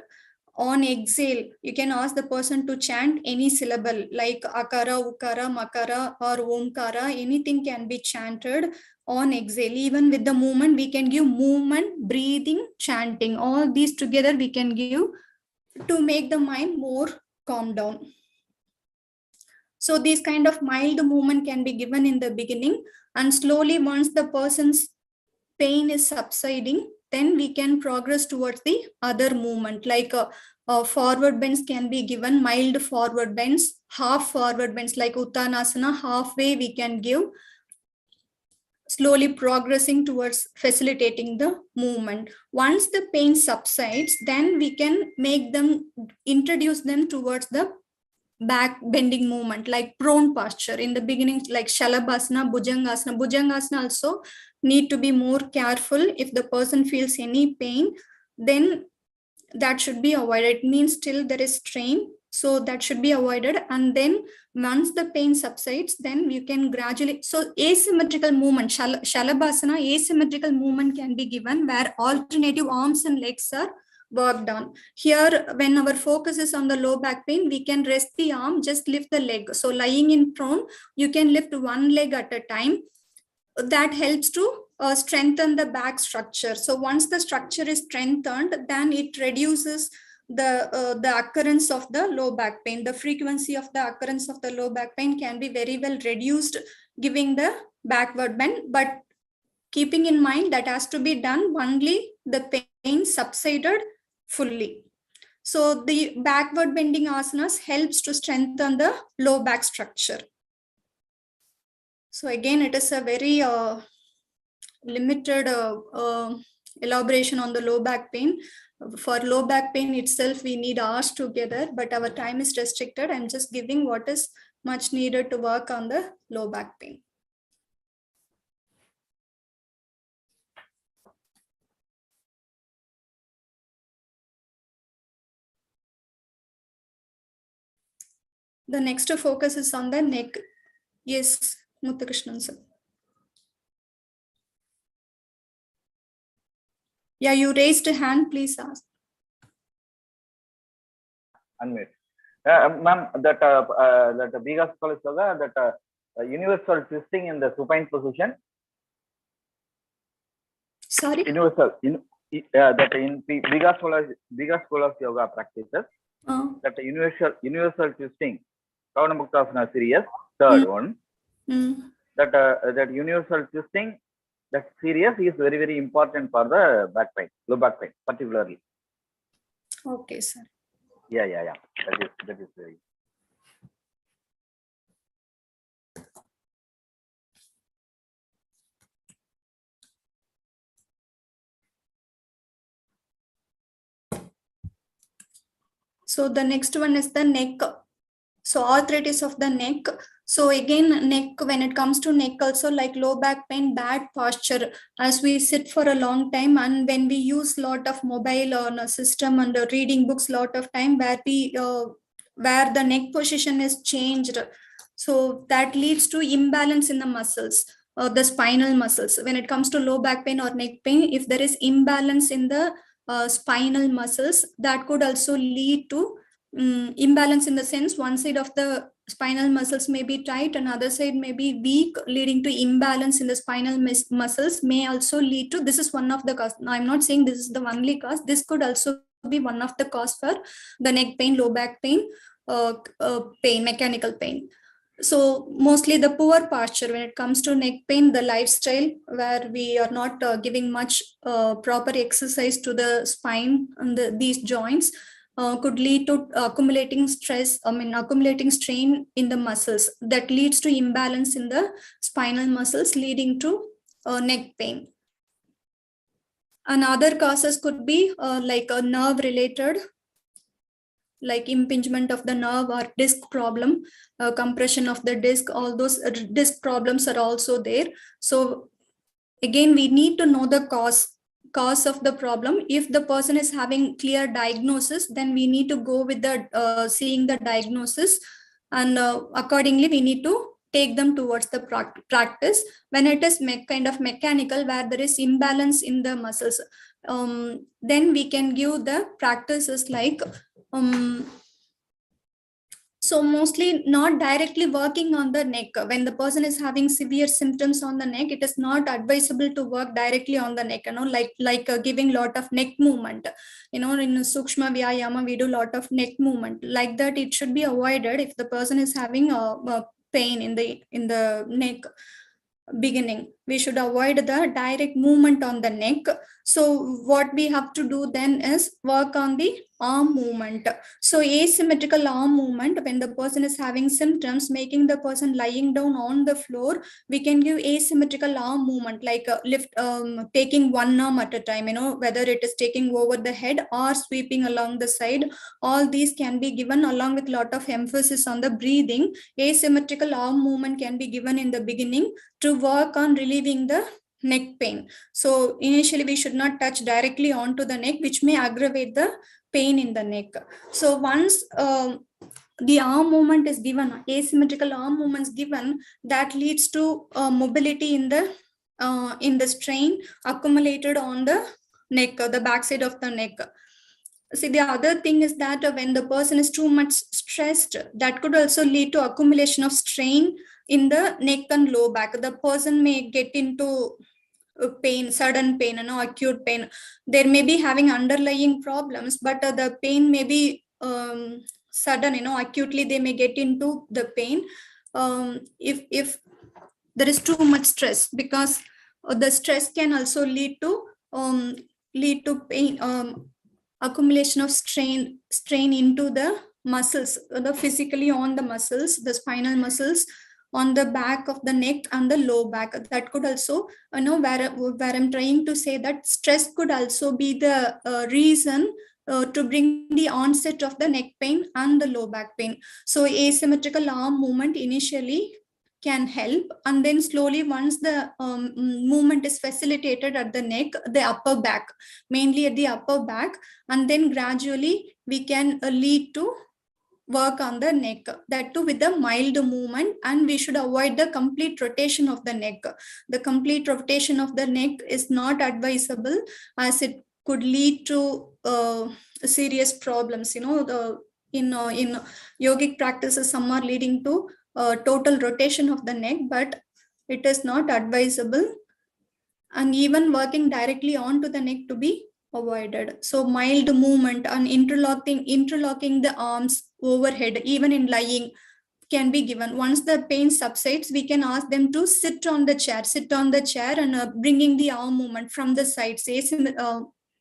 on exhale, you can ask the person to chant any syllable like akara, ukara, makara, or omkara. Anything can be chanted on exhale. Even with the movement, we can give movement, breathing, chanting. All these together we can give to make the mind more calm down. So these kind of mild movement can be given in the beginning, and slowly once the person's pain is subsiding, then we can progress towards the other movement, like forward bends can be given, mild forward bends, half forward bends like Uttanasana, halfway we can give, slowly progressing towards facilitating the movement. Once the pain subsides, then we can introduce them towards the back bending movement like prone posture. In the beginning, like Shalabhasana, Bhujangasana. Bhujangasana also need to be more careful. If the person feels any pain, then that should be avoided. It means still there is strain, so that should be avoided. And then once the pain subsides, then you can gradually, so asymmetrical movement, Shalabhasana, asymmetrical movement can be given where alternative arms and legs are worked on. Here, when our focus is on the low back pain, we can rest the arm, just lift the leg. So lying in prone, you can lift one leg at a time. That helps to strengthen the back structure. So once the structure is strengthened, then it reduces the occurrence of the low back pain. The frequency of the occurrence of the low back pain can be very well reduced giving the backward bend, but keeping in mind that has to be done only the pain subsided fully. So the backward bending asanas helps to strengthen the low back structure. So again, it is a very limited elaboration on the low back pain. For low back pain itself, we need hours together, but our time is restricted. I'm just giving what is much needed to work on the low back pain. The next focus is on the neck. Yes, Muthukrishnan sir. Yeah, you raised a hand, please ask.
Unmute. Ma'am, that Bhiga Scholar Yoga, that universal twisting in the supine position.
Sorry?
Universal, that in Bhiga School of Yoga practices, that universal twisting, Kavanamuktasana series, third one, that universal twisting, that series is very, very important for the back pain, low back pain, particularly.
Okay, sir.
Yeah. That is very.
So the next one is the neck. So arthritis of the neck. So again, neck, when it comes to neck also, like low back pain, bad posture as we sit for a long time, and when we use lot of mobile on a system and reading books lot of time, where we where the neck position is changed, so that leads to imbalance in the muscles, the spinal muscles. When it comes to low back pain or neck pain, if there is imbalance in the spinal muscles, that could also lead to imbalance, in the sense one side of the spinal muscles may be tight and other side may be weak, leading to imbalance in the spinal muscles, may also lead to, this is one of the cause. I'm not saying this is the only cause. This could also be one of the cause for the neck pain, low back pain, pain, mechanical pain. So mostly the poor posture when it comes to neck pain, the lifestyle where we are not giving much proper exercise to the spine and these joints, could lead to accumulating stress, accumulating strain in the muscles, that leads to imbalance in the spinal muscles, leading to neck pain. And other causes could be like a nerve related, like impingement of the nerve or disc problem, compression of the disc, all those disc problems are also there. So again, we need to know the cause of the problem. If the person is having clear diagnosis, then we need to go with the seeing the diagnosis, and accordingly we need to take them towards the practice. When it is kind of mechanical, where there is imbalance in the muscles, then we can give the practices like so mostly not directly working on the neck. When the person is having severe symptoms on the neck, it is not advisable to work directly on the neck, like giving lot of neck movement. In Sukshma Vyayama, we do lot of neck movement. Like that, it should be avoided if the person is having a pain in the neck beginning. We should avoid the direct movement on the neck. So what we have to do then is work on the arm movement. So asymmetrical arm movement, when the person is having symptoms, making the person lying down on the floor, we can give asymmetrical arm movement, like lift, taking one arm at a time, whether it is taking over the head or sweeping along the side. All these can be given along with lot of emphasis on the breathing. Asymmetrical arm movement can be given in the beginning to work on relieving the neck pain. So initially we should not touch directly onto the neck, which may aggravate the pain in the neck. So once the arm movement is given, asymmetrical arm movements given, that leads to mobility in the strain accumulated on the neck, the backside of the neck. See, the other thing is that when the person is too much stressed, that could also lead to accumulation of strain in the neck and low back. The person may get into pain, sudden pain, acute pain. There may be having underlying problems, but the pain may be sudden, acutely they may get into the pain if there is too much stress, because the stress can also lead to pain, accumulation of strain into the muscles, physically on the muscles, the spinal muscles on the back of the neck and the low back. That could also, where I'm trying to say that stress could also be the reason to bring the onset of the neck pain and the low back pain. So asymmetrical arm movement initially can help, and then slowly, once the movement is facilitated at the neck, the upper back, mainly at the upper back, and then gradually we can lead to work on the neck, that too with the mild movement. And we should avoid the complete rotation of the neck. The complete rotation of the neck is not advisable, as it could lead to serious problems. In yogic practices, some are leading to total rotation of the neck, but it is not advisable, and even working directly onto the neck to be avoided. So mild movement and interlocking the arms overhead, even in lying, can be given. Once the pain subsides, we can ask them to sit on the chair and bringing the arm movement from the sides,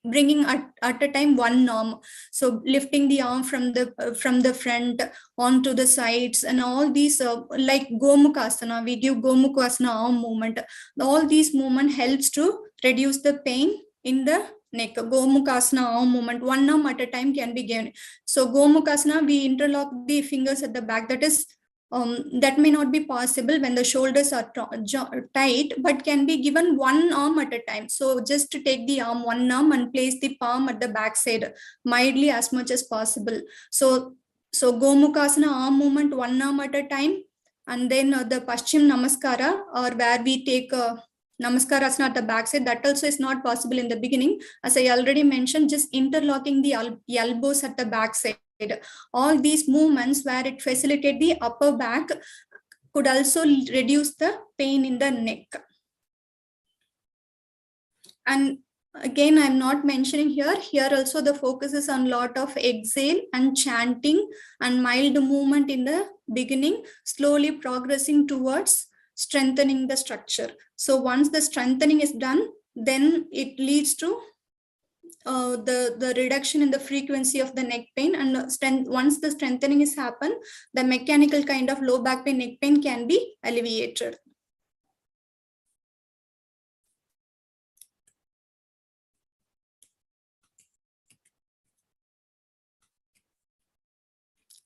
bringing at a time one arm. So lifting the arm from the front onto the sides, and all these like Gomukhasana, we give Gomukhasana arm movement. All these movement helps to reduce the pain in the neck. Gomukhasana arm movement, one arm at a time can be given. So Gomukhasana, we interlock the fingers at the back. That is, that may not be possible when the shoulders are tight, but can be given one arm at a time. So just to take the arm, one arm, and place the palm at the back side, mildly as much as possible. So Gomukhasana arm movement, one arm at a time. And then the Paschim Namaskara, or where we take Namaskarasana at the back side, that also is not possible in the beginning. As I already mentioned, just interlocking the elbows at the back side. All these movements where it facilitate the upper back could also reduce the pain in the neck. And again, I'm not mentioning here. Here also the focus is on lot of exhale and chanting and mild movement in the beginning, slowly progressing towards strengthening the structure. So once the strengthening is done, then it leads to the reduction in the frequency of the neck pain, and once the strengthening is happened, the mechanical kind of low back pain, neck pain can be alleviated.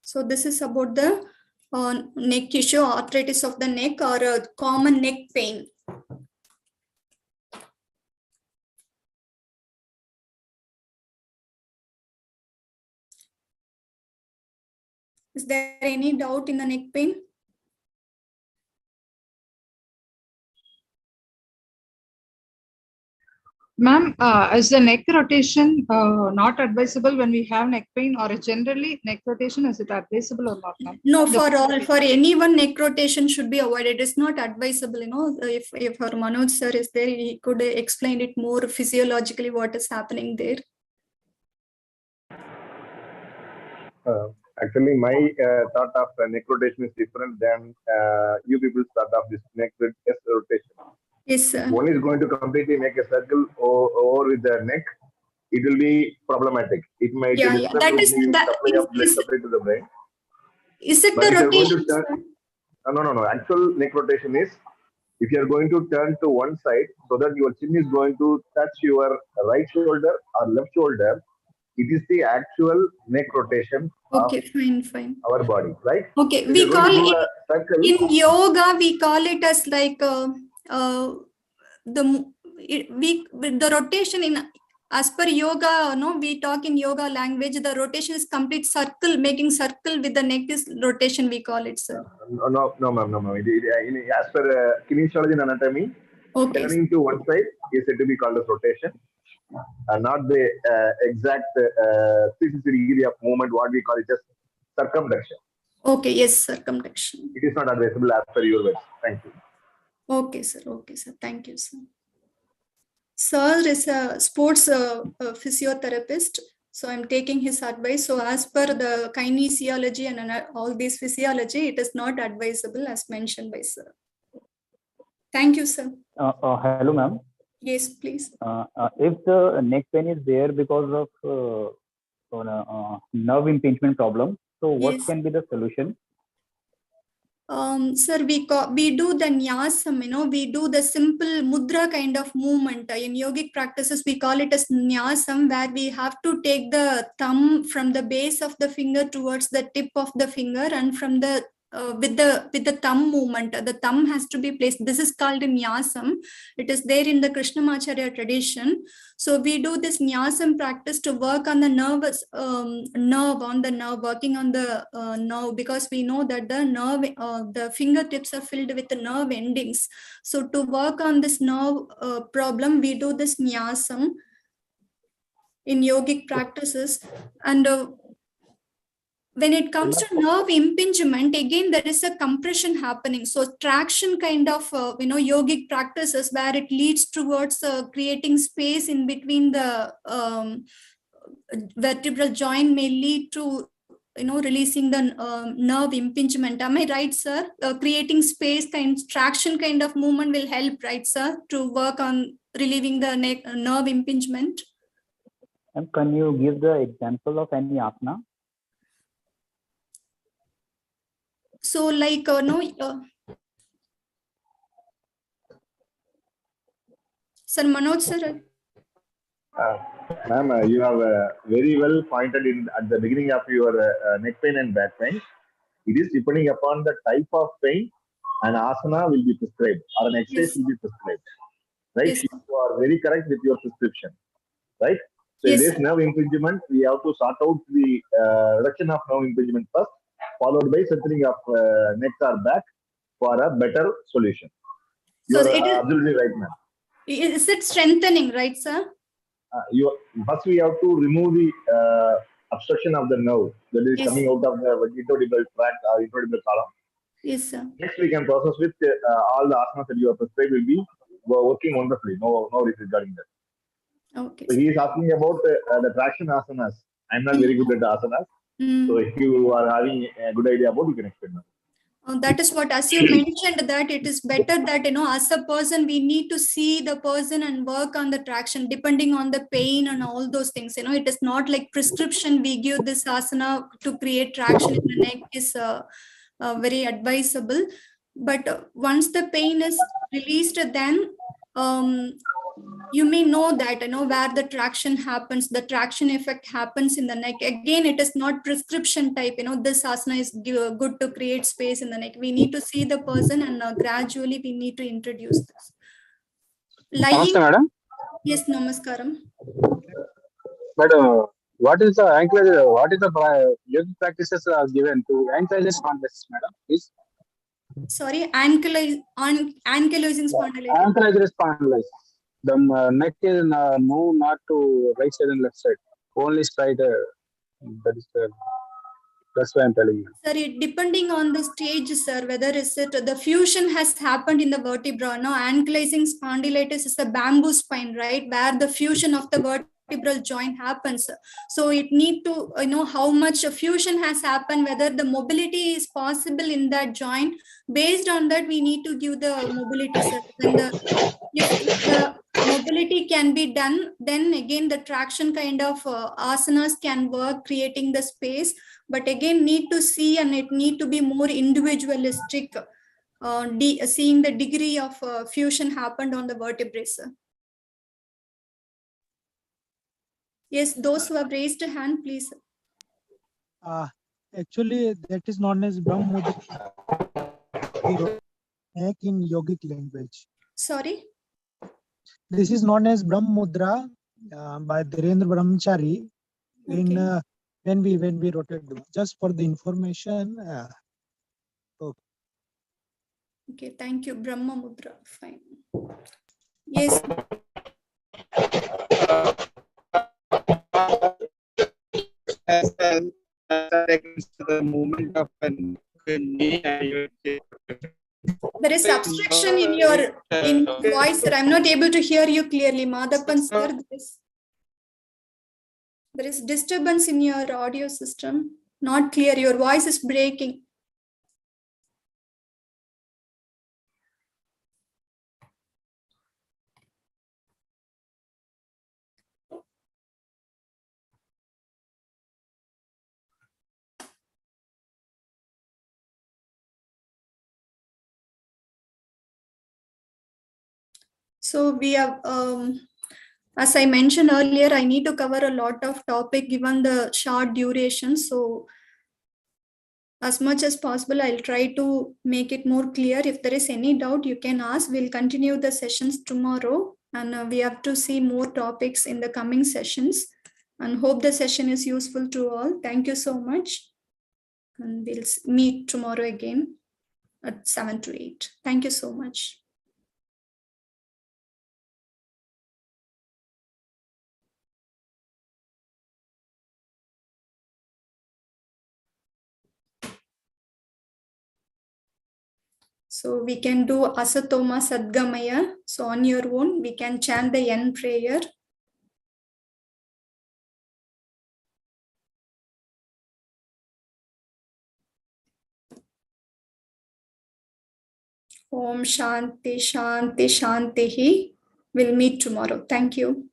So this is about the neck issue, arthritis of the neck, or common neck pain. Is there any doubt in the neck pain?
Ma'am, is the neck rotation not advisable when we have neck pain, or generally neck rotation, is it advisable or not, ma'am?
No, for anyone, neck rotation should be avoided. It's not advisable. If our Manoj sir is there, he could explain it more physiologically what is happening there.
Actually, my thought of neck rotation is different than you people's thought of this neck rotation.
Yes, sir.
One is going to completely make a circle over with the neck. It will be problematic. It might disrupt the supply of blood supply to the brain.
Is it
but
the
rotation?
rotation?
No. Actual neck rotation is if you are going to turn to one side so that your chin is going to touch your right shoulder or left shoulder. It is the actual neck rotation of our body, right?
Okay,
so
we call
it
in yoga. We call it as like the rotation in as per yoga. No, we talk in yoga language. The rotation is complete circle, making circle with the neck is rotation. We call it, sir.
No, ma'am. As per kinesiology and anatomy, turning to one side is said to be called as rotation. Not the exact 360 degree of movement, what we call it as circumduction.
Okay, yes, circumduction.
It is not advisable as per your words. Thank you.
Okay, sir. Thank you, sir. Sir is a sports physiotherapist, so I'm taking his advice. So as per the kinesiology and all this physiology, it is not advisable as mentioned by sir. Thank you, sir.
Hello, ma'am.
Yes, please.
If the neck pain is there because of nerve impingement problem, so what can be the solution?
Sir, we do the nyasam, we do the simple mudra kind of movement. In yogic practices, we call it as nyasam, where we have to take the thumb from the base of the finger towards the tip of the finger, and from the with the thumb movement, the thumb has to be placed. This is called nyasam. It is there in the Krishnamacharya tradition. So we do this nyasam practice to work on the nerve, working on the nerve, because we know that the nerve, the fingertips are filled with the nerve endings. So to work on this nerve problem, we do this nyasam in yogic practices. And when it comes to nerve impingement, again, there is a compression happening. So traction kind of, yogic practices where it leads towards creating space in between the vertebral joint may lead to, releasing the nerve impingement. Am I right, sir? Creating space traction kind of movement will help, right, sir, to work on relieving the nerve impingement.
And can you give the example of any asana?
So like, Sir Manoj, sir.
Ma'am, you have very well pointed in at the beginning of your neck pain and back pain. It is depending upon the type of pain, an asana will be prescribed or an exercise will be prescribed. Right?
Yes.
You are very correct with your prescription. Right? So
Yes.
if there is nerve impingement, we have to sort out the reduction of nerve impingement first, followed by strengthening of neck or back for a better solution. You
So
are absolutely right, ma'am.
Is it strengthening, right, sir?
First we have to remove the obstruction of the nerve that is coming out of the vertebral tract or vertebral column.
Yes, sir.
Next, we can process with all the asanas that you have prescribed will be working wonderfully. No worries regarding that.
Okay.
So he is asking about the traction asanas. I'm not very good at asanas. So if you are having a good idea about, you can explain that.
That is what, as you mentioned, that it is better that, as a person, we need to see the person and work on the traction depending on the pain and all those things. It is not like prescription. We give this asana to create traction in the neck is very advisable. But once the pain is released, then you may know that, where the traction happens, the traction effect happens in the neck. Again, it is not prescription type, this asana is good to create space in the neck. We need to see the person and gradually we need to introduce this. Lying.
Namaste, madam.
Yes, namaskaram.
Madam, what is the ankylosing, what is the yoga practices are given to ankylosing spondylitis, madam, please?
Sorry, ankylosing spondylitis.
Ankylosing spondylitis. The neck is move not to right side and left side, only straight. That's why I'm telling you.
Sir, depending on the stage, sir, whether is it the fusion has happened in the vertebra. No, ankylosing spondylitis is the bamboo spine, right, where the fusion of the vertebral joint happens. So it need to know how much fusion has happened, whether the mobility is possible in that joint. Based on that, we need to give the mobility, sir. If the mobility can be done, then again the traction kind of asanas can work, creating the space. But again, need to see, and it need to be more individualistic, seeing the degree of fusion happened on the vertebrae, sir. Yes, those who have raised a hand, please.
Actually, that is known as Brahm Mudra in yogic language.
Sorry?
This is known as Brahm Mudra by Dhirendra Brahmachari in when we rotate them. Just for the information.
Okay, thank you. Brahma Mudra. Fine. Yes.
The movement of a knee.
There is obstruction in your voice, sir. I'm not able to hear you clearly. Madhapan, sir, there is disturbance in your audio system. Not clear. Your voice is breaking. So we have, as I mentioned earlier, I need to cover a lot of topic given the short duration. So as much as possible, I'll try to make it more clear. If there is any doubt, you can ask. We'll continue the sessions tomorrow, and we have to see more topics in the coming sessions, and hope the session is useful to all. Thank you so much. And we'll meet tomorrow again at 7 to 8. Thank you so much. So we can do Asatoma Sadgamaya. So on your own, we can chant the end prayer. Om Shanti Shanti Shanti. We'll meet tomorrow. Thank you.